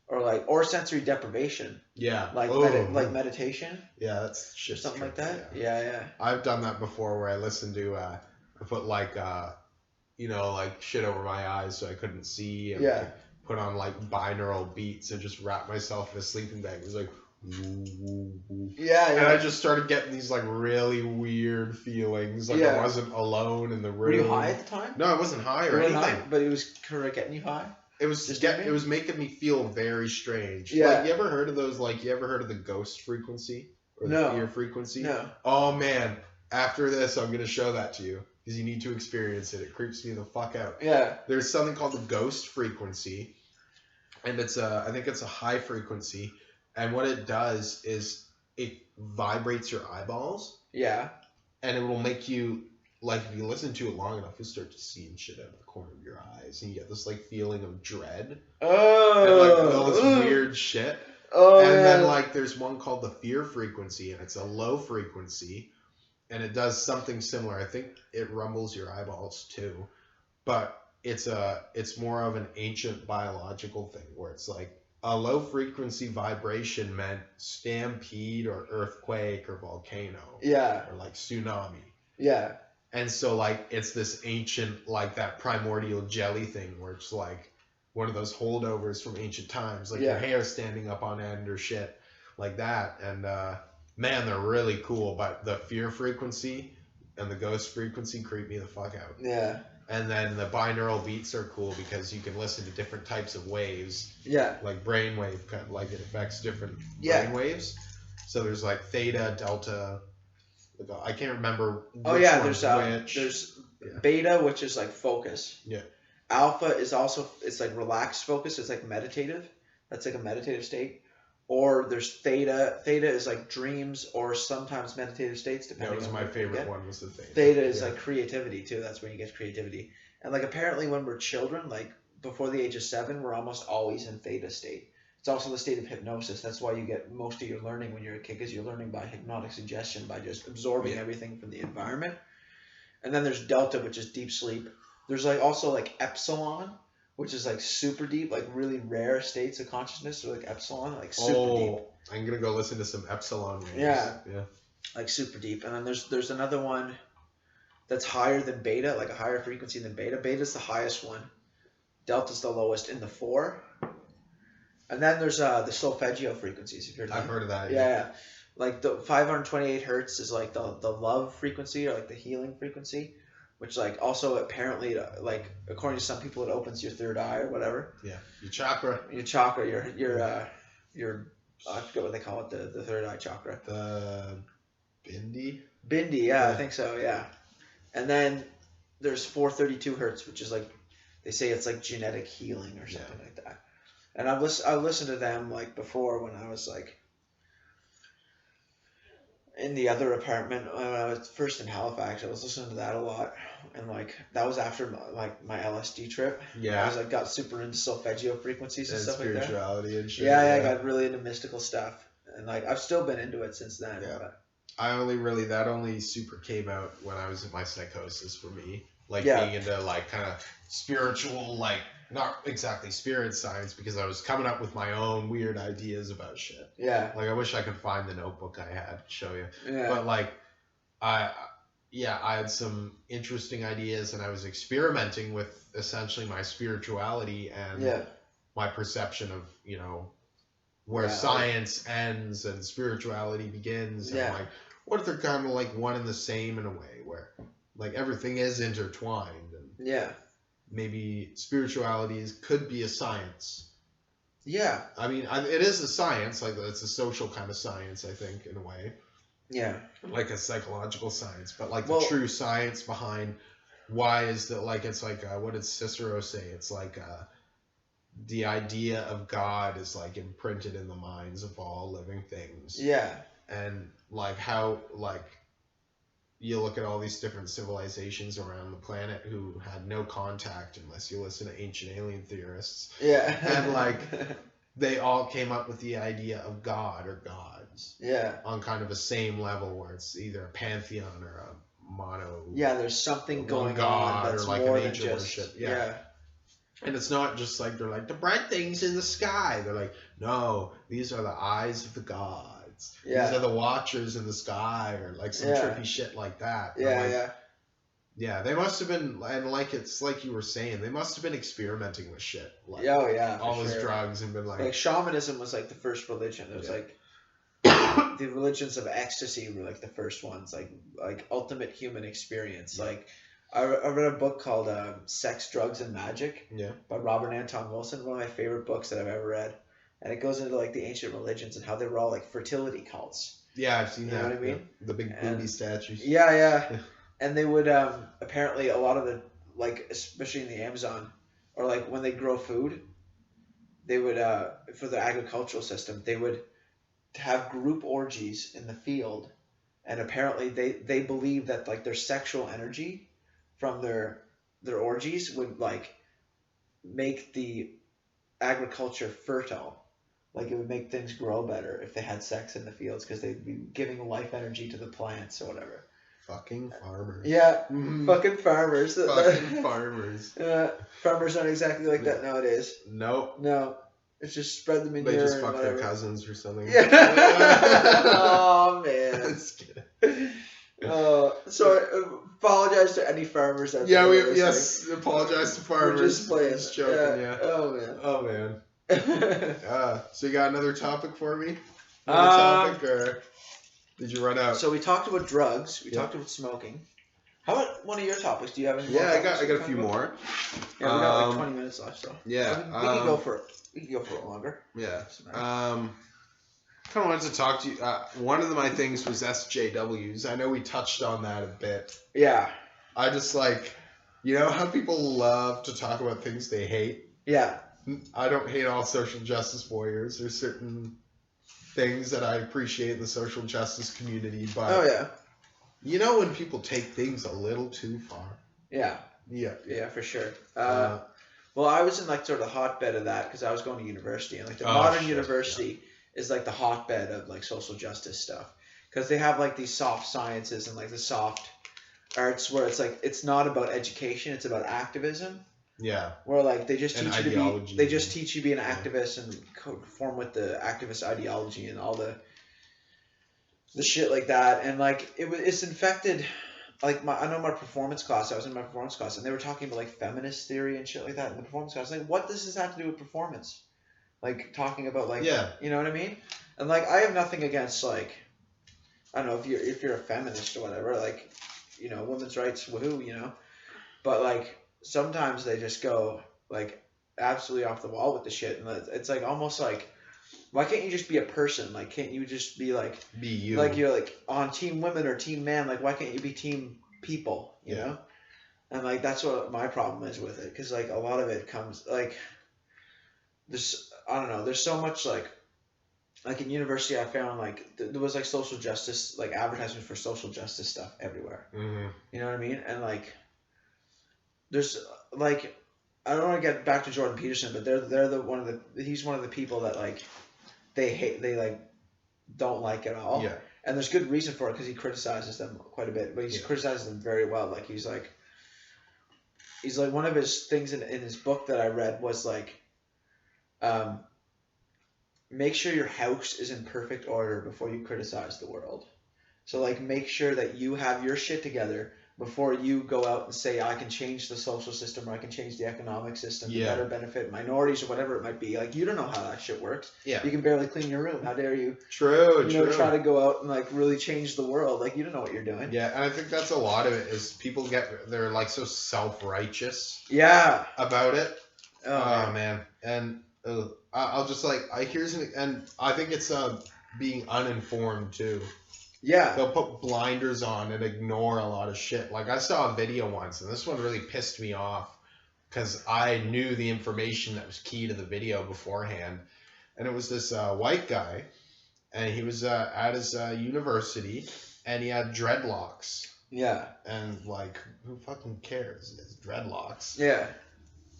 Or sensory deprivation. Yeah. Like like meditation. Yeah, that's just something tricky, like that. Yeah. I've done that before where I listened to I put like like shit over my eyes so I couldn't see, and like, put on like binaural beats and just wrap myself in a sleeping bag. It was like woo, woo, woo. Yeah. And I just started getting these like really weird feelings, like I wasn't alone in the room. Were you high at the time? No, I wasn't high or anything. But it was kind of getting you high. It was making me feel very strange. Yeah. Like, you ever heard of the ghost frequency or the fear frequency? No. Oh man, after this I'm gonna show that to you because you need to experience it. It creeps me the fuck out. Yeah. There's something called the ghost frequency, and I think it's a high frequency, and what it does is it vibrates your eyeballs. Yeah. And it will make you. Like, if you listen to it long enough, you'll start to see shit out of the corner of your eyes, and you get this, like, feeling of dread. Oh! And, like, all this weird shit. Oh, and then, like, there's one called the fear frequency, and it's a low frequency, and it does something similar. I think it rumbles your eyeballs, too. But it's more of an ancient biological thing, where it's, like, a low-frequency vibration meant stampede or earthquake or volcano. Yeah. Or, like, tsunami. Yeah. And so, like, it's this ancient, like, that primordial jelly thing where it's, like, one of those holdovers from ancient times. Like, your hair standing up on end or shit like that. And, man, they're really cool. But the fear frequency and the ghost frequency creep me the fuck out. Yeah. And then the binaural beats are cool because you can listen to different types of waves. Yeah. Like brainwave, kind of, like, it affects different brain waves. So there's, like, theta, delta... I can't remember which one's which. There's beta, which is like focus. Yeah. Alpha is also, it's like relaxed focus. It's like meditative. That's like a meditative state. Or there's theta. Theta is like dreams or sometimes meditative states, That depending was on my what you favorite get. one. Was the theta. Theta is Yeah. like creativity too. That's when you get creativity. And like apparently when we're children, like before the age of 7, we're almost always in theta state. It's also the state of hypnosis. That's why you get most of your learning when you're a kid, because you're learning by hypnotic suggestion, by just absorbing Yeah. everything from the environment. And then there's delta, which is deep sleep. There's like also like epsilon, which is like super deep, like really rare states of consciousness, or like epsilon, like super deep. I'm gonna go listen to some Epsilon waves. Yeah. Yeah. Like super deep. And then there's another one that's higher than beta, like a higher frequency than beta. Beta's the highest one. Delta's the lowest in the 4. And then there's the solfeggio frequencies. If you're I've heard of that. yeah. Like the 528 hertz is like the love frequency, or like the healing frequency, which like also apparently, like according to some people, it opens your third eye or whatever. Yeah. Your chakra. Your chakra, your I forget what they call it, the third eye chakra. The Bindi. Bindi, yeah, I think so, yeah. And then there's 432 hertz, which is like, they say it's like genetic healing or something like that. And I listened to them like before when I was like in the other apartment when I was first in Halifax. I was listening to that a lot, and like that was after my LSD trip. Yeah. I was like got super into solfeggio frequencies and stuff like that. Spirituality and shit. Yeah, I got really into mystical stuff, and like I've still been into it since then. Yeah. But That only super came out when I was in my psychosis for me. Like Yeah. being into like kind of spiritual, like not exactly spirit science, because I was coming up with my own weird ideas about shit. yeah, Like I wish I could find the notebook I had to show you. yeah, But like I had some interesting ideas, and I was experimenting with essentially my spirituality and yeah, my perception of, you know, where Yeah, science ends and spirituality begins. Yeah. And like, what if they're kind of like one and the same in a way, where like everything is intertwined, and yeah, maybe spirituality could be a science. yeah, I mean, it is a science, like it's a social kind of science, I think, in a way, yeah, like a psychological science, but like Well- the true science behind why is that, like, it's like, what did Cicero say? It's like, the idea of God is like imprinted in the minds of all living things. yeah, And like how, like, you look at all these different civilizations around the planet who had no contact, unless you listen to ancient alien theorists, yeah, and like they all came up with the idea of God or gods yeah, on kind of a same level, where it's either a pantheon or a mono. yeah. There's something One going god on that's or like more an than angel just worship, yeah. yeah. And it's not just like they're like the bright things in the sky. They're like, no, these are the eyes of the gods. Yeah. These are the watchers in the sky, or like some Yeah. trippy shit like that. But, Yeah, like, yeah, yeah, they must have been, and like it's like you were saying, they must have been experimenting with shit, like yeah, oh yeah. for all these sure. drugs, and been like, Like shamanism was like the first religion. It was Yeah. like the religions of ecstasy were like the first ones, like ultimate human experience. Yeah. Like I read a book called Sex, Drugs, and Magic yeah, by Robert Anton Wilson, one of my favorite books that I've ever read. And it goes into like the ancient religions and how they were all like fertility cults. yeah, I've seen You know that. what I mean? Yeah. The big And- booby statues. Yeah, yeah. And they would apparently a lot of the, like especially in the Amazon, or like when they grow food, they would for the agricultural system, they would have group orgies in the field, and apparently they believe that like their sexual energy from their orgies would like make the agriculture fertile. Like it would make things grow better if they had sex in the fields, because they'd be giving life energy to the plants or whatever. Fucking farmers. Yeah, Mhm. fucking farmers. Fucking farmers. Farmers aren't exactly like that nowadays. Nope. No, it's just spread the manure. They just and fuck whatever. their cousins or something. Yeah. Oh man. Just kidding. Sorry. Apologize to any farmers out Yeah, there. we listening. yes. Apologize to farmers. We're just playing. Just joking. Yeah. Oh man. Oh man. So you got another topic for me? Another topic, or did you run out? So we talked about drugs. We Yeah. talked about smoking. How about one of your topics? Do you have any? Yeah, more I topics got to a talk few about? more. Yeah, we got like Um, 20 minutes left, so Yeah. we can go for it. We can go for it longer. Yeah. Sorry. Kind of wanted to talk to you. One of my things was SJWs. I know we touched on that a bit. Yeah. I just like, you know how people love to talk about things they hate? Yeah. I don't hate all social justice warriors. There's certain things that I appreciate in the social justice community, but Oh yeah. you know when people take things a little too far. Yeah. Yeah. Yeah, for sure. Well, I was in like sort of the hotbed of that because I was going to university, and like the modern university is like the hotbed of like social justice stuff because they have like these soft sciences and like the soft arts where it's like it's not about education, it's about activism. Yeah. Where like they just And teach you to ideology. be, they just teach you to be an activist and conform with the activist ideology and all the shit like that, and like it's infected. Like I know my performance class. I was in my performance class, and they were talking about like feminist theory and shit like that in the performance class. Like, what does this have to do with performance? Like talking about like, you know what I mean? And like, I have nothing against like, I don't know if you're a feminist or whatever. Like, you know, women's rights, woohoo, you know. But like sometimes they just go like absolutely off the wall with the shit, and it's like almost like. Why can't you just be a person? Like, can't you just be like, be you? Like you're like on team women or team man. Like, why can't you be team people? You know? And like that's what my problem is with it, because like a lot of it comes like this. I don't know. There's so much like in university I found like there was like social justice like advertisements for social justice stuff everywhere. Mm-hmm. You know what I mean? And like there's like I don't want to get back to Jordan Peterson, but they're he's one of the people that like. They like don't like at all. Yeah. And there's good reason for it because he criticizes them quite a bit, but he criticizes them very well. Like he's like one of his things in his book that I read was like, make sure your house is in perfect order before you criticize the world. So like make sure that you have your shit together before you go out and say I can change the social system or I can change the economic system to better benefit minorities or whatever it might be. Like you don't know how that shit works. Yeah. You can barely clean your room. How dare you? True. You know, try to go out and like really change the world. Like you don't know what you're doing. Yeah, and I think that's a lot of it is people they're like so self-righteous. Yeah. About it. Oh man. And I'll just like and I think it's being uninformed too. Yeah. They'll put blinders on and ignore a lot of shit. Like I saw a video once, and this one really pissed me off because I knew the information that was key to the video beforehand. And it was this white guy, and he was at his university, and he had dreadlocks. Yeah. And like, who fucking cares? He has dreadlocks. Yeah.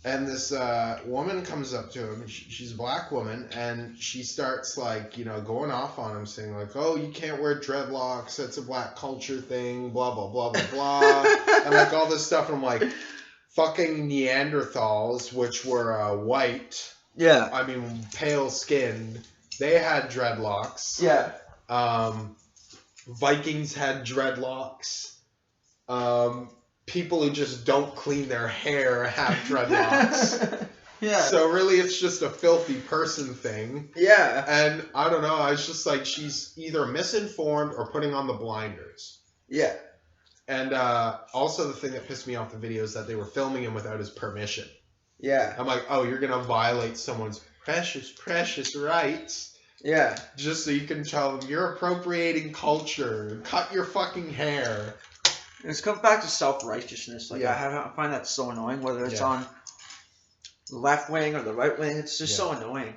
And this woman comes up to him. She's a black woman, and she starts like, you know, going off on him, saying like, "Oh, you can't wear dreadlocks. That's a black culture thing. Blah blah blah blah blah," and like all this stuff. And I'm like, fucking Neanderthals, which were white. Yeah. I mean, pale skinned. They had dreadlocks. Yeah. Vikings had dreadlocks. People who just don't clean their hair have dreadlocks. Yeah. So really it's just a filthy person thing. Yeah. And I don't know, I was just like, she's either misinformed or putting on the blinders. Yeah. And also the thing that pissed me off the video is that they were filming him without his permission. Yeah. I'm like, oh, you're going to violate someone's precious rights. Yeah. Just so you can tell them you're appropriating culture. Cut your fucking hair. It comes back to self-righteousness. Like I find that so annoying, whether it's on the left wing or the right wing. It's just so annoying.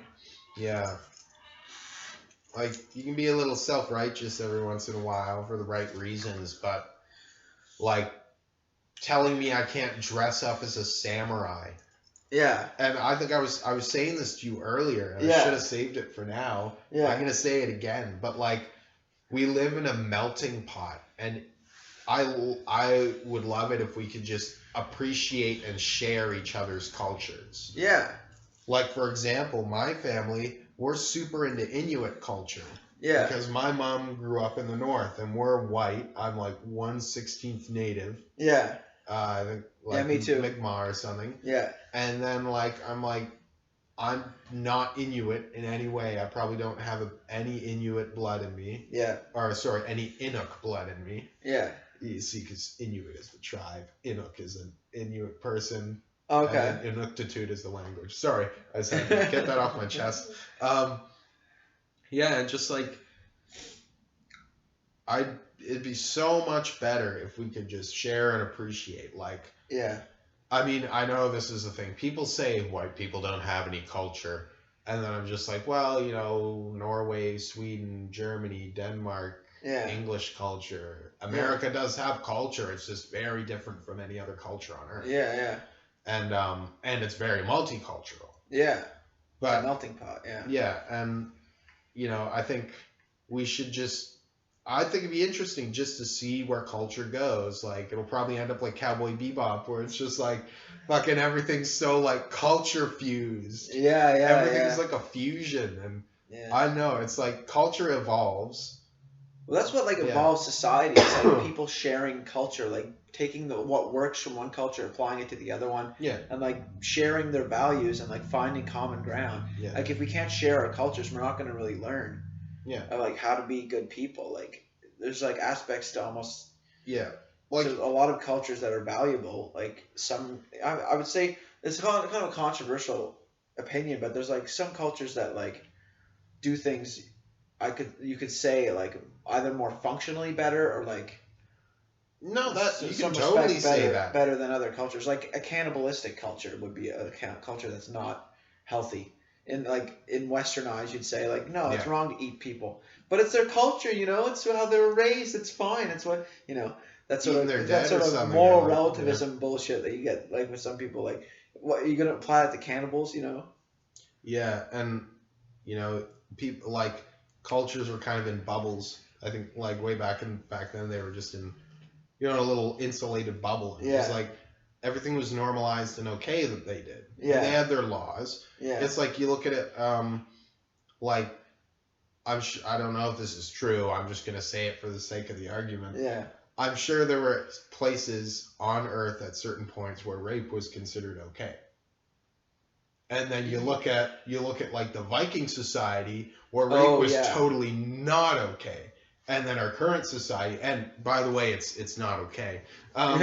Yeah. Like, you can be a little self-righteous every once in a while for the right reasons, but, like, telling me I can't dress up as a samurai. Yeah. And I think I was saying this to you earlier, and I should have saved it for now. Yeah. I'm going to say it again, but, like, we live in a melting pot, and I would love it if we could just appreciate and share each other's cultures. Yeah. Like, for example, my family, we're super into Inuit culture. Yeah. Because my mom grew up in the north, and we're white. I'm like 1/16 native. Yeah. I think like me too. Mi'kmaq or something. Yeah. And then I'm not Inuit in any way. I probably don't have any Inuit blood in me. Yeah. Or sorry, any Inuk blood in me. Yeah. You see, because Inuit is the tribe. Inuk is an Inuit person. Okay. And Inuktitut is the language. Sorry, I just had to get that off my chest. Yeah, and just like, it'd be so much better if we could just share and appreciate. Like, yeah. I mean, I know this is a thing. People say white people don't have any culture. And then I'm just like, well, Norway, Sweden, Germany, Denmark, Yeah. English culture. America does have culture. It's just very different from any other culture on earth. Yeah. And it's very multicultural. Yeah. But it's a melting pot. Yeah. Yeah, and I think we should I think it'd be interesting just to see where culture goes. Like, it'll probably end up like Cowboy Bebop, where it's just like fucking everything's so like culture fused. Yeah. Everything's like a fusion, and I Yeah. know it's like culture evolves. Well, that's what like Yeah. evolves society. It's like people sharing culture, like taking what works from one culture, applying it to the other one, Yeah, and like sharing their values and like finding common ground. yeah, Like if we can't share our cultures, we're not going to really learn yeah, like how to be good people. Like there's like aspects to almost yeah. Like, to a lot of cultures that are valuable. Like some, I would say it's kind of a controversial opinion, but there's like some cultures that like do things. You could say like either more functionally better or like no, that you some can totally respect say that. better than other cultures. Like a cannibalistic culture would be a culture that's not healthy. In Western eyes, you'd say like, no, it's Yeah. wrong to eat people, but it's their culture, It's how they were raised. It's fine. It's what That's Eating their that dead sort or of something, moral like, relativism bullshit that you get like with some people. Like, what you're gonna apply it to cannibals? Yeah, and people like cultures were kind of in bubbles. I think like way back then they were just in a little insulated bubble. It was Yeah. like everything was normalized and okay that they did. Yeah. And they had their laws. Yeah. It's like you look at it like I don't know if this is true. I'm just gonna say it for the sake of the argument. Yeah. I'm sure there were places on Earth at certain points where rape was considered okay. And then you look at like the Viking society where rape was totally not okay. And then our current society, and by the way, it's not okay. I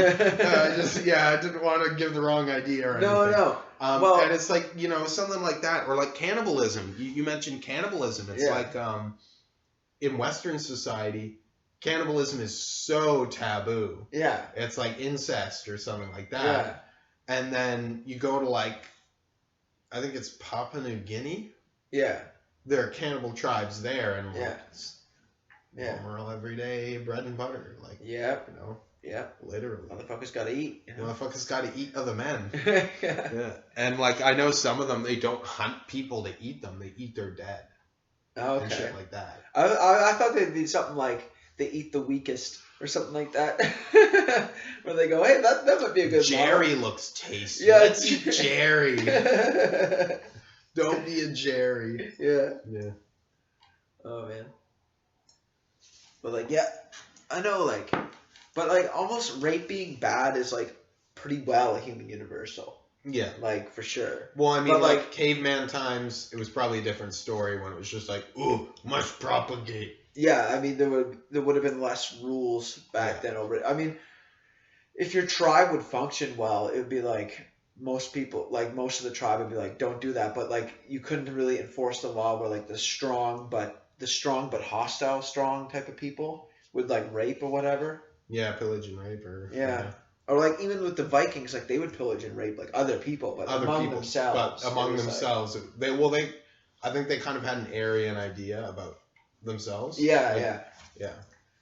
didn't want to give the wrong idea or anything. No. And it's like, something like that, or like cannibalism. You mentioned cannibalism. It's like in Western society, cannibalism is so taboo. Yeah. It's like incest or something like that. Yeah. And then you go to like, I think it's Papua New Guinea. Yeah. There are cannibal tribes there, and Yeah. normal everyday bread and butter, like Yeah. Yeah. literally. Motherfuckers gotta eat. Motherfuckers got to eat other men. Yeah. Yeah, and like I know some of them, they don't hunt people to eat them; they eat their dead Okay. and shit like that. I thought they'd be something like they eat the weakest or something like that, where they go, hey, that might be a good Jerry model. looks tasty. Yeah, Let's eat Jerry. Yeah. Don't be a Jerry. Yeah. Oh man. But like, yeah, I know, like, but like almost rape being bad is like pretty well a human universal. Yeah. Like for sure. Well, I mean, But, like caveman times, it was probably a different story when it was just like, ooh, must propagate. Yeah, I mean there would have been less rules back then over. I mean, if your tribe would function well, it would be like most people, like most of the tribe would be like, don't do that. But like you couldn't really enforce the law where like the strong but hostile strong type of people would like rape or whatever. Yeah, pillage and rape or Yeah. Or like even with the Vikings, like they would pillage and rape like other people, but among themselves. But among it was themselves, I think they kind of had an Aryan idea about themselves. Yeah. Yeah.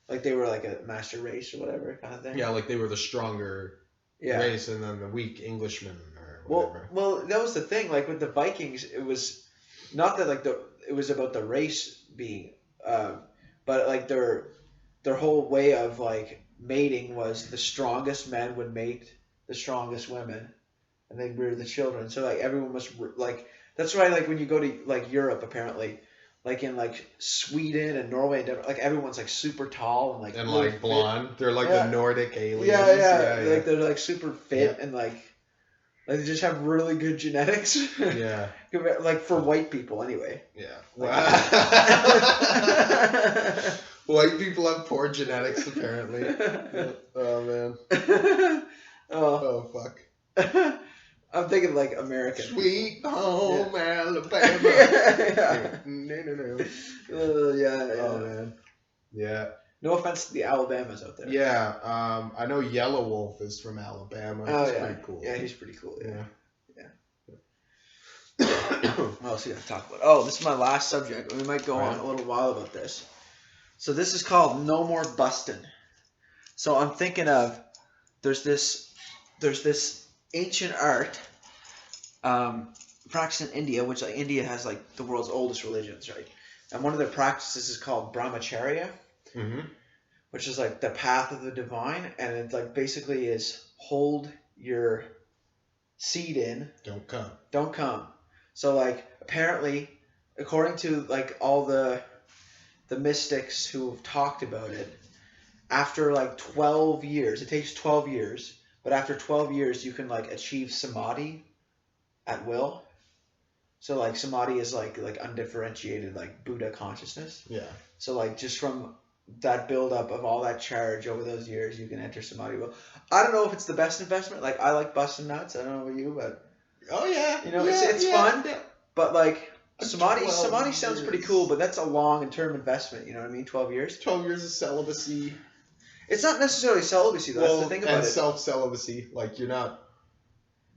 Like they were like a master race or whatever kind of thing. Yeah, like they were the stronger race, and then the weak Englishmen or whatever. Well, that was the thing. Like with the Vikings, it was not that like it was about the race being, but like their whole way of like mating was the strongest men would mate the strongest women, and they'd rear the children. So like everyone was like that's why like when you go to like Europe apparently. Like in like Sweden and Norway and Denmark, like everyone's like super tall and like really blonde. fit. They're like the Nordic aliens. Yeah. Like they're like super fit and like they just have really good genetics. Yeah. Like for white people anyway. Yeah. Like, white people have poor genetics apparently. Oh man. Oh fuck. I'm thinking like American. Sweet home Alabama. No. Yeah. Oh man. Yeah. No offense to the Alabamas out there. Yeah. I know Yellow Wolf is from Alabama. Oh he's yeah. pretty cool. Yeah, he's pretty cool. Yeah. What else we got to talk about? Oh, this is my last subject. We might go on a little while about this. So this is called No More Bustin'. So I'm thinking of there's this ancient art practiced in India, which like India has like the world's oldest religions, right? And one of their practices is called brahmacharya, Mm-hmm. which is like the path of the divine, and it like basically is hold your seed in, don't come. So like apparently, according to like all the mystics who have talked about it, after like 12 years, it takes 12 years, but after 12 years you can like achieve samadhi at will. So like samadhi is like undifferentiated like Buddha consciousness. Yeah. So like just from that buildup of all that charge over those years, you can enter samadhi will. I don't know if it's the best investment. Like I like busting nuts. I don't know about you, but oh yeah, you know it's fun. Yeah. But like samadhi sounds years. pretty cool, but that's a long term investment. You know what I mean? 12 years. 12 years of celibacy. It's not necessarily celibacy though. That's the thing about and it. Self-celibacy. Like you're not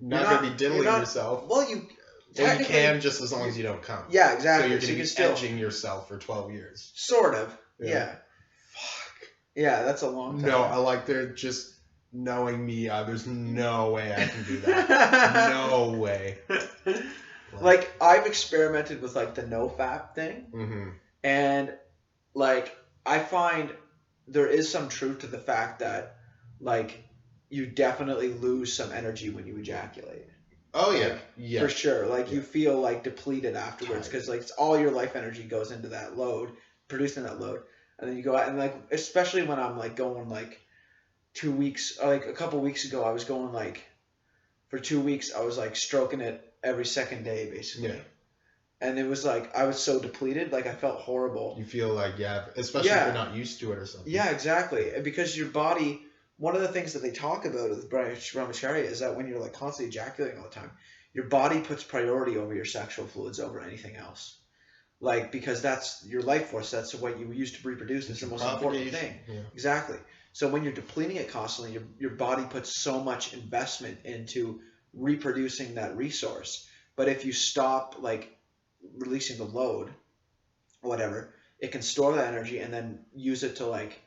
gonna be diddling yourself. Well, you can just as long as you don't come. Yeah, exactly. So you're going to be edging yourself for 12 years. Sort of. Yeah. Fuck. Yeah, that's a long time. No, I like they're just knowing me. There's no way I can do that. No way. Like I've experimented with like the no-fap thing, mm-hmm. and like I find there is some truth to the fact that like you definitely lose some energy when you ejaculate. Oh yeah, like, yeah, for sure. Like you feel like depleted afterwards because like all your life energy goes into that load, producing that load, and then you go out and like especially when I'm like going like 2 weeks, like a couple weeks ago, I was going like for 2 weeks, I was like stroking it every second day basically. Yeah. And it was like I was so depleted, like I felt horrible. You feel like especially if you're not used to it or something. Yeah, exactly. Because your body. One of the things that they talk about with brahmacharya is that when you're like constantly ejaculating all the time, your body puts priority over your sexual fluids over anything else. Like because that's your life force. That's what you use to reproduce. It's the most important thing. Yeah. Exactly. So when you're depleting it constantly, your body puts so much investment into reproducing that resource. But if you stop like releasing the load, whatever, it can store that energy and then use it to like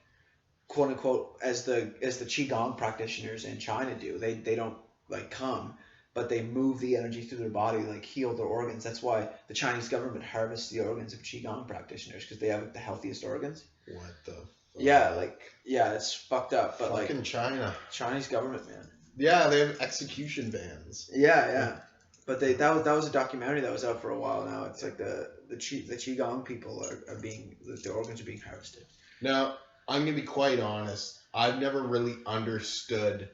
quote unquote as the qigong practitioners in China do. They don't like come, but they move the energy through their body, like heal their organs. That's why the Chinese government harvests the organs of qigong practitioners because they have like, the healthiest organs. What the fuck? Yeah, it's fucked up, but fucking like China. Chinese government, man. Yeah, they have execution bans. Yeah. But that was a documentary that was out for a while now. It's like the qigong people are being, the organs are being harvested. Now, I'm going to be quite honest. I've never really understood.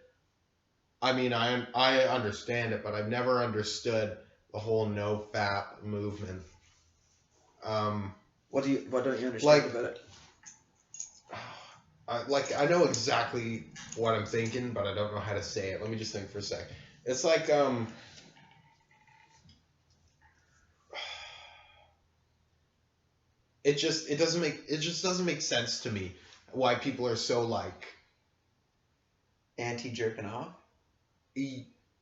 I mean, I understand it, but I've never understood the whole no-fap movement. What don't you understand about it? I know exactly what I'm thinking, but I don't know how to say it. Let me just think for a sec. It's like it just doesn't make sense to me why people are so like anti-jerking off.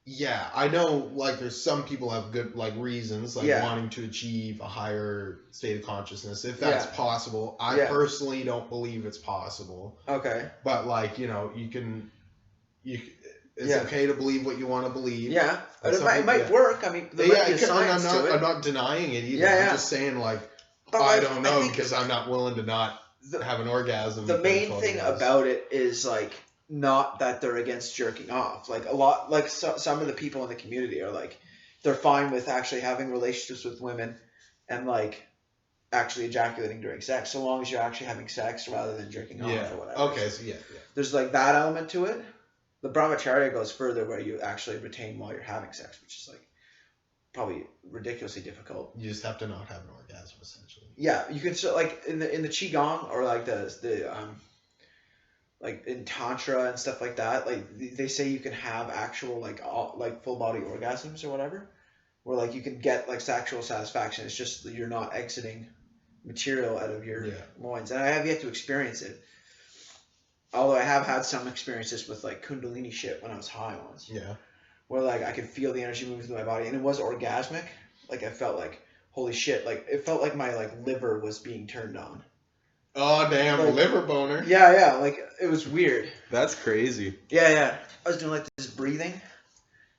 Yeah, I know like there's some people have good like reasons like wanting to achieve a higher state of consciousness if that's possible. I personally don't believe it's possible. Okay. But like, it's okay to believe what you want to believe. Yeah. It might work. I mean, there might be a science to it. I'm not denying it either. Yeah. I'm just saying like I don't know because I'm not willing to not have an orgasm. The main thing about it is like not that they're against jerking off. Like a lot, like some of the people in the community are like, they're fine with actually having relationships with women and like actually ejaculating during sex, so long as you're actually having sex rather than jerking off or whatever. Okay, so yeah. There's like that element to it. The brahmacharya goes further where you actually retain while you're having sex, which is like probably ridiculously difficult. You just have to not have an orgasm, essentially. Yeah, you can still like in the qigong or like the like in tantra and stuff like that. Like they say you can have actual like full body orgasms or whatever, where like you can get like sexual satisfaction. It's just that you're not exiting material out of your loins, and I have yet to experience it. Although I have had some experiences with like kundalini shit when I was high once. Yeah. Where like I could feel the energy moving through my body, and it was orgasmic. Like I felt like, holy shit, like it felt like my like liver was being turned on. Oh damn, Like, liver boner. yeah, like it was weird. That's crazy. Yeah. I was doing like this breathing,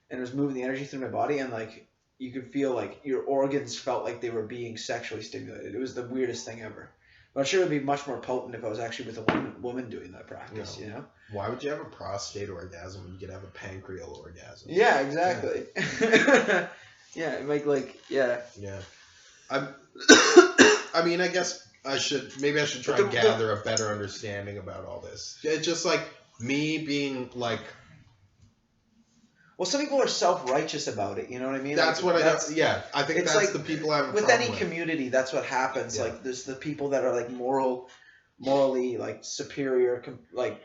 and it was moving the energy through my body, and like you could feel like your organs felt like they were being sexually stimulated. It was the weirdest thing ever. But I'm sure it would be much more potent if I was actually with a woman doing that practice, No. you know? Why would you have a prostate orgasm when you could have a pancreal orgasm? Yeah, exactly. Yeah, it make like, yeah. Yeah. I mean, I guess I should try and gather a better understanding about all this. It's just like me being like. Well, some people are self-righteous about it. You know what I mean? That's like, what I think that's like, the people I have a with problem any community. That's what happens. Yeah. Like there's the people that are like morally like superior, like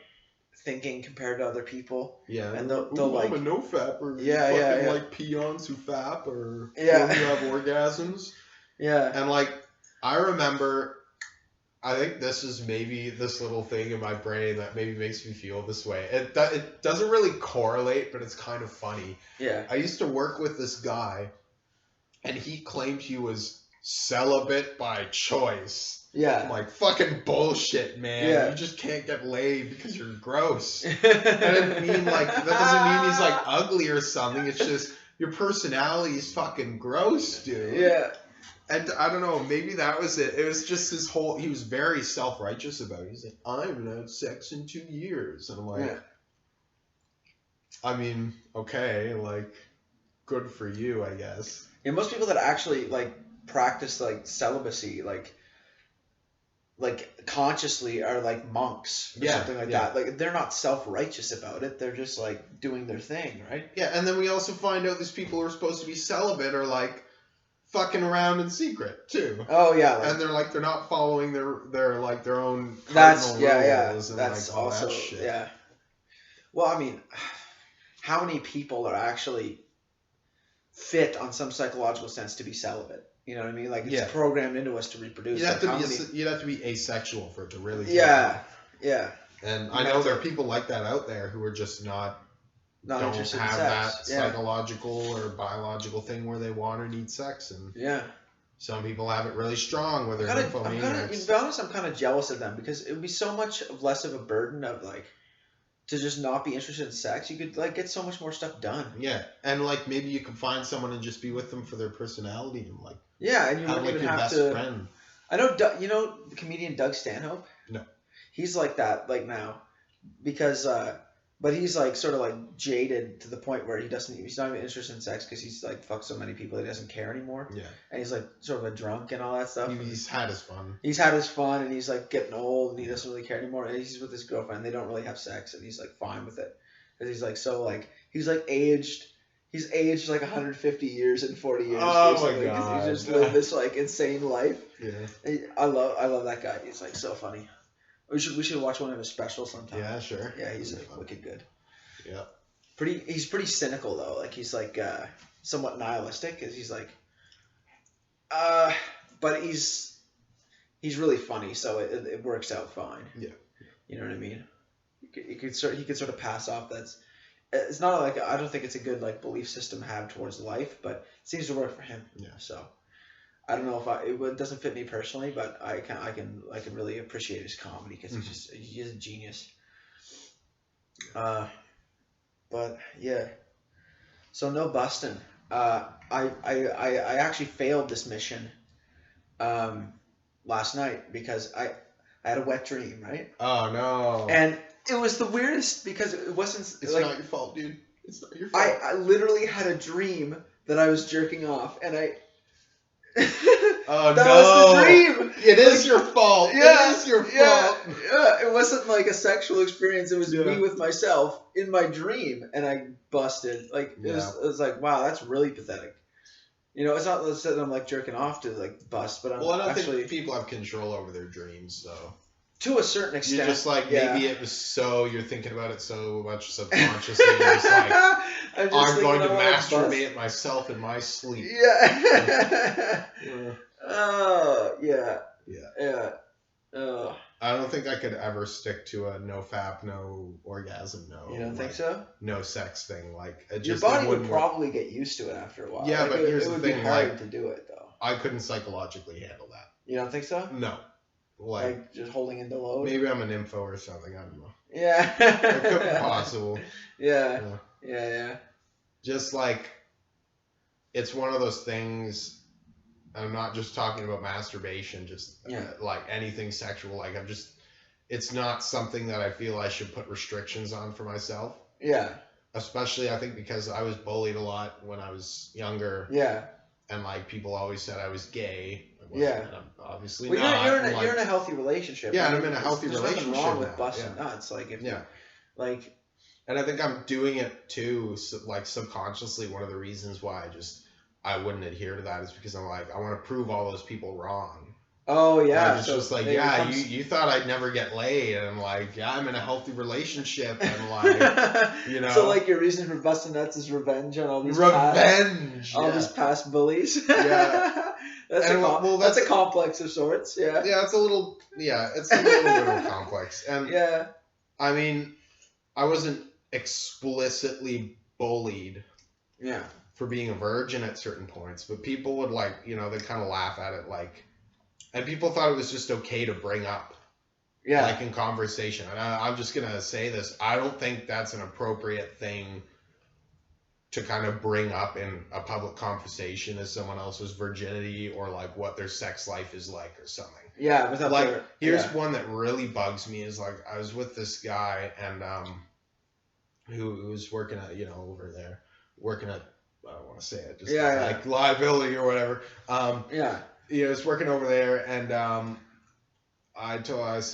thinking compared to other people. Yeah, and they'll like I'm a no fapper. Yeah. Like peons who fap or who have orgasms. Yeah. And like I remember. I think this is maybe this little thing in my brain that maybe makes me feel this way. It doesn't really correlate, but it's kind of funny. Yeah. I used to work with this guy, and he claimed he was celibate by choice. Yeah. I'm like, fucking bullshit, man. Yeah. You just can't get laid because you're gross. And I mean, like, that doesn't mean he's like ugly or something. It's just your personality is fucking gross, dude. Yeah. And I don't know, maybe that was it. It was just his whole, he was very self-righteous about it. He's like, I haven't had sex in 2 years. And I'm like, Yeah. I mean, okay, like, good for you, I guess. Yeah, most people that actually, like, practice, like, celibacy, like consciously are, like, monks or something like that. Like, they're not self-righteous about it. They're just, like, doing their thing, right? Yeah, and then we also find out these people who are supposed to be celibate are, like, fucking around in secret too. Oh yeah, and they're not following their own that's rules and that's like all also that shit. Yeah. Well, I mean, how many people are actually fit on some psychological sense to be celibate? You know what I mean? Like it's programmed into us to reproduce. You'd have to be asexual for it to really. Yeah. And I know there are people like that out there who are just don't interested have in that sex. psychological or biological thing where they want or need sex, and some people have it really strong where they're nymphomaniacs. To be honest, I'm kind of jealous of them because it would be so much less of a burden of like to just not be interested in sex. You could like get so much more stuff done. Yeah, and like maybe you could find someone and just be with them for their personality and like and you wouldn't even your have best to. Friend. I know. You know the comedian Doug Stanhope. No, he's like that like now because. But he's like sort of like jaded to the point where he's not even interested in sex because he's like fucked so many people he doesn't care anymore. Yeah. And he's like sort of a drunk and all that stuff. He's had his fun. He's had his fun and he's like getting old and he doesn't really care anymore. And he's with his girlfriend. They don't really have sex and he's like fine with it because he's like so like he's like aged. He's aged like 150 years in 40 years. Oh my god! He just lived this like insane life. Yeah. I love that guy. He's like so funny. We should watch one of his specials sometime. Yeah, sure. Yeah, he's like wicked good. Yeah. He's pretty cynical though. Like he's like somewhat nihilistic because he's like but he's really funny, so it works out fine. Yeah. You know what I mean? He could sort of pass off it's not like I don't think it's a good like belief system to have towards life, but it seems to work for him. Yeah. So I don't know if it doesn't fit me personally, but I can really appreciate his comedy because he's a genius. But yeah, so no busting. I actually failed this mission last night because I had a wet dream, right? Oh no! And it was the weirdest because it wasn't. It's like, not your fault, dude. It's not your fault. I literally had a dream that I was jerking off, and I. Oh that no! was the dream. It is your fault. Yeah, it is your fault. Yeah. It wasn't like a sexual experience. It was me with myself in my dream, and I busted. Like it was like, wow, that's really pathetic. You know, it's not that I'm like jerking off to like bust, but I don't think people have control over their dreams, though. To a certain extent. You're just like, maybe it was you're thinking about it so much subconsciously. You're just like, I'm going to masturbate myself in my sleep. Yeah. Oh, yeah. Yeah. Oh. I don't think I could ever stick to a no fap, no orgasm, no. You don't think like, so? No sex thing. Like it Your just body it would wouldn't work. probably get used to it after a while. Yeah, Like, but here's it the would thing, be hard like- to do it though. I couldn't psychologically handle that. You don't think so? No. Like just holding into load. Maybe I'm an info or something. I don't know. Yeah. It could be possible. Yeah. Yeah. Yeah. Just like it's one of those things. I'm not just talking about masturbation. Just like anything sexual. Like it's not something that I feel I should put restrictions on for myself. Yeah. Especially, I think, because I was bullied a lot when I was younger. Yeah. And like people always said I was gay. Yeah. And I'm obviously Well, not. you're in a healthy relationship. Yeah, and I'm in a healthy relationship. There's nothing wrong with now. busting nuts. Like if like. And I think I'm doing it too, like subconsciously. One of the reasons why I wouldn't adhere to that is because I'm like, I want to prove all those people wrong. Oh yeah, like, it's just like, yeah, you thought I'd never get laid, and I'm like, yeah, I'm in a healthy relationship, and like, you know. So like your reason for busting nuts is revenge on all these these past bullies. Yeah, that's a complex of sorts. Yeah. Yeah, it's a little bit of a complex, and yeah. I mean, I wasn't explicitly bullied. Yeah. For being a virgin at certain points, but people would like, you know, they kind of laugh at it, like. And people thought it was just okay to bring up, like in conversation. And I'm just gonna say this: I don't think that's an appropriate thing to kind of bring up in a public conversation as someone else's virginity or like what their sex life is like or something. Yeah, like here's one that really bugs me is like I was with this guy and who was working at over there working at I don't want to say it just like liability or whatever. He was working over there, and I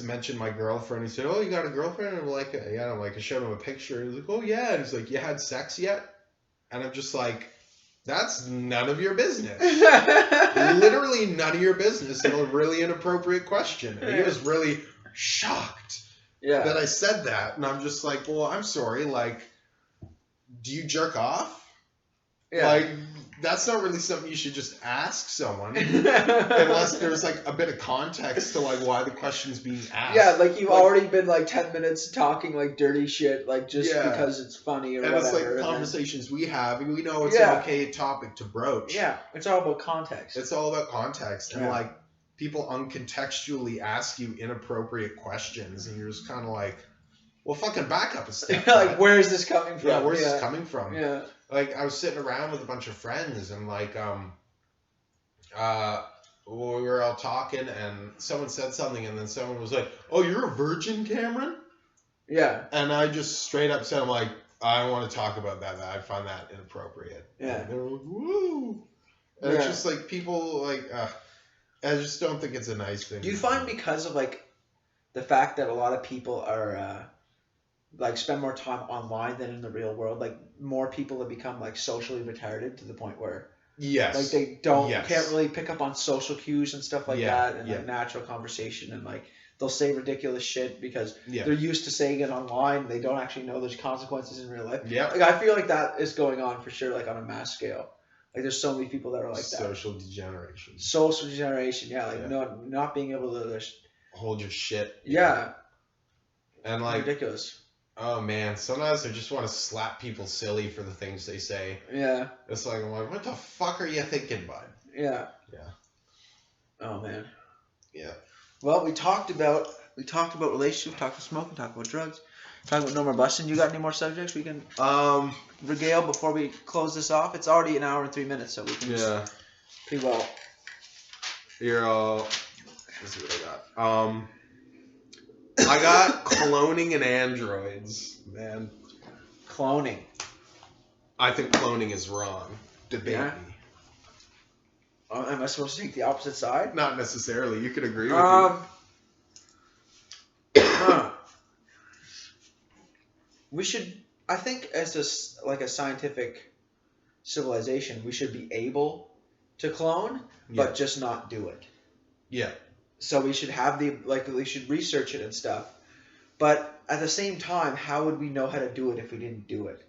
mentioned my girlfriend. He said, "Oh, you got a girlfriend?" And I'm like, "Yeah." I'm like, I showed him a picture. He's like, "Oh yeah." And he's like, "You had sex yet?" And I'm just like, "That's none of your business." Literally none of your business. And a really inappropriate question. And he was really shocked that I said that. And I'm just like, "Well, I'm sorry. Like, do you jerk off?" Yeah. Like, that's not really something you should just ask someone unless there's like a bit of context to like why the question's being asked. Yeah, like you've already been like 10 minutes talking like dirty shit, like just because it's funny or whatever. And it's like conversations we have, and we know it's an okay topic to broach. Yeah, it's all about context. It's all about context, and like people uncontextually ask you inappropriate questions, and you're just kind of like, well, fucking back up a step. Like, where is this coming from? Yeah, where's this coming from? Yeah. Like, I was sitting around with a bunch of friends, and like, we were all talking, and someone said something, and then someone was like, "Oh, you're a virgin, Cameron?" Yeah. And I just straight up said, "I'm like, I don't want to talk about that. I find that inappropriate." Yeah. And they were like, "Woo!" And it's just like people like, I just don't think it's a nice thing. Do you find because of like the fact that a lot of people are like spend more time online than in the real world, like more people have become like socially retarded to the point where like they can't really pick up on social cues and stuff like that and like natural conversation, and like they'll say ridiculous shit because they're used to saying it online. They don't actually know there's consequences in real life. Like I feel like that is going on for sure, like on a mass scale. Like there's so many people that are like that. Social degeneration, like not being able to hold your shit. And like ridiculous. Oh man, sometimes I just want to slap people silly for the things they say. Yeah. It's like, I'm like, what the fuck are you thinking, bud? Yeah. Oh man. Yeah. Well, we talked about relationships, talked about smoking, talked about drugs, talked about no more busting. You got any more subjects we can regale before we close this off? It's already an hour and 3 minutes, so we can just pretty well. You're all. Let's see what I got. I got cloning and androids, man. Cloning. I think cloning is wrong. Debate me. Am I supposed to take the opposite side? Not necessarily. You could agree with me. We should. I think as a scientific civilization, we should be able to clone, but just not do it. Yeah. So we should have we should research it and stuff. But at the same time, how would we know how to do it if we didn't do it?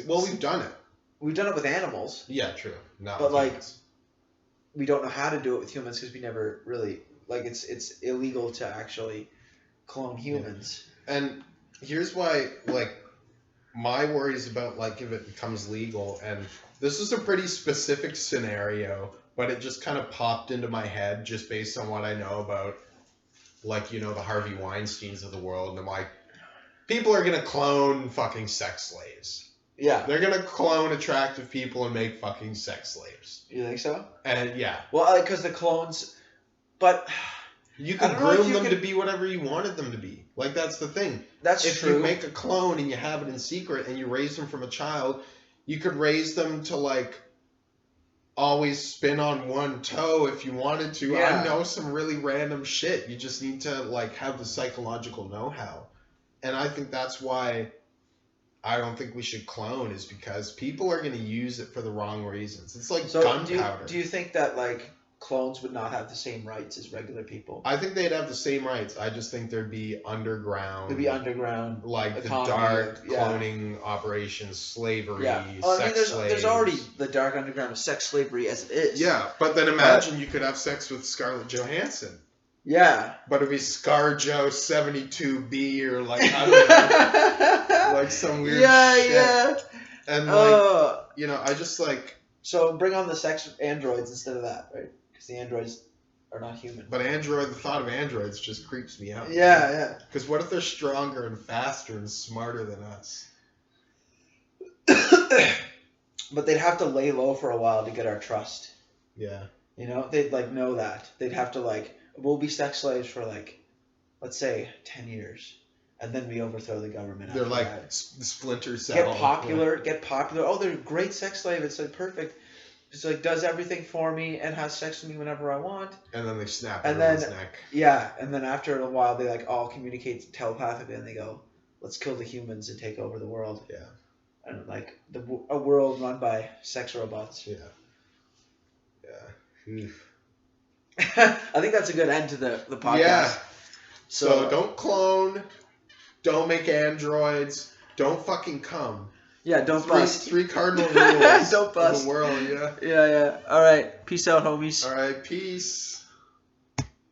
Well, we've done it. We've done it with animals. Yeah, true. But like, we don't know how to do it with humans because we never really like it's illegal to actually clone humans. And here's why, like, my worries about, like, if it becomes legal, and this is a pretty specific scenario, but it just kind of popped into my head just based on what I know about, like, you know, the Harvey Weinsteins of the world, and I'm like, people are gonna clone fucking sex slaves. Yeah. They're gonna clone attractive people and make fucking sex slaves. You think so? And yeah. Well, because the clones, but you can groom them to be whatever you wanted them to be. Like, that's the thing. That's if true. If you make a clone and you have it in secret and you raise them from a child, you could raise them to, like, always spin on one toe if you wanted to. Yeah. I know some really random shit. You just need to, like, have the psychological know-how. And I think that's why I don't think we should clone, is because people are going to use it for the wrong reasons. It's like gunpowder. Do you think that, like, clones would not have the same rights as regular people? I think they'd have the same rights. I just think there'd be underground. There'd be underground, like economy, the dark cloning operations, slavery, sex slaves. There's already the dark underground of sex slavery as it is. Yeah, but then imagine you could have sex with Scarlett Johansson. Yeah. But it'd be ScarJo 72B or, like, I don't know, like some weird shit. Yeah. And, like, you know, I just, like... So bring on the sex androids instead of that, right? Because the androids are not human. But the thought of androids just creeps me out. Yeah, yeah. Because what if they're stronger and faster and smarter than us? But they'd have to lay low for a while to get our trust. Yeah. You know, they'd, like, know that. They'd have to, like, we'll be sex slaves for, like, let's say 10 years. And then we overthrow the government. They're like the Splinter Cell. Get popular. Oh, they're a great sex slave. It's, like, perfect. It's like does everything for me and has sex with me whenever I want. And then they snap everyone's neck. Yeah, and then after a while they, like, all communicate telepathically and they go, let's kill the humans and take over the world. Yeah. And, like, a world run by sex robots. Yeah. Yeah. I think that's a good end to the podcast. Yeah. So don't clone. Don't make androids. Don't fucking come. Yeah, don't bust. 3 cardinal rules don't bust. of the world, yeah. Yeah, yeah. All right. Peace out, homies. All right, peace.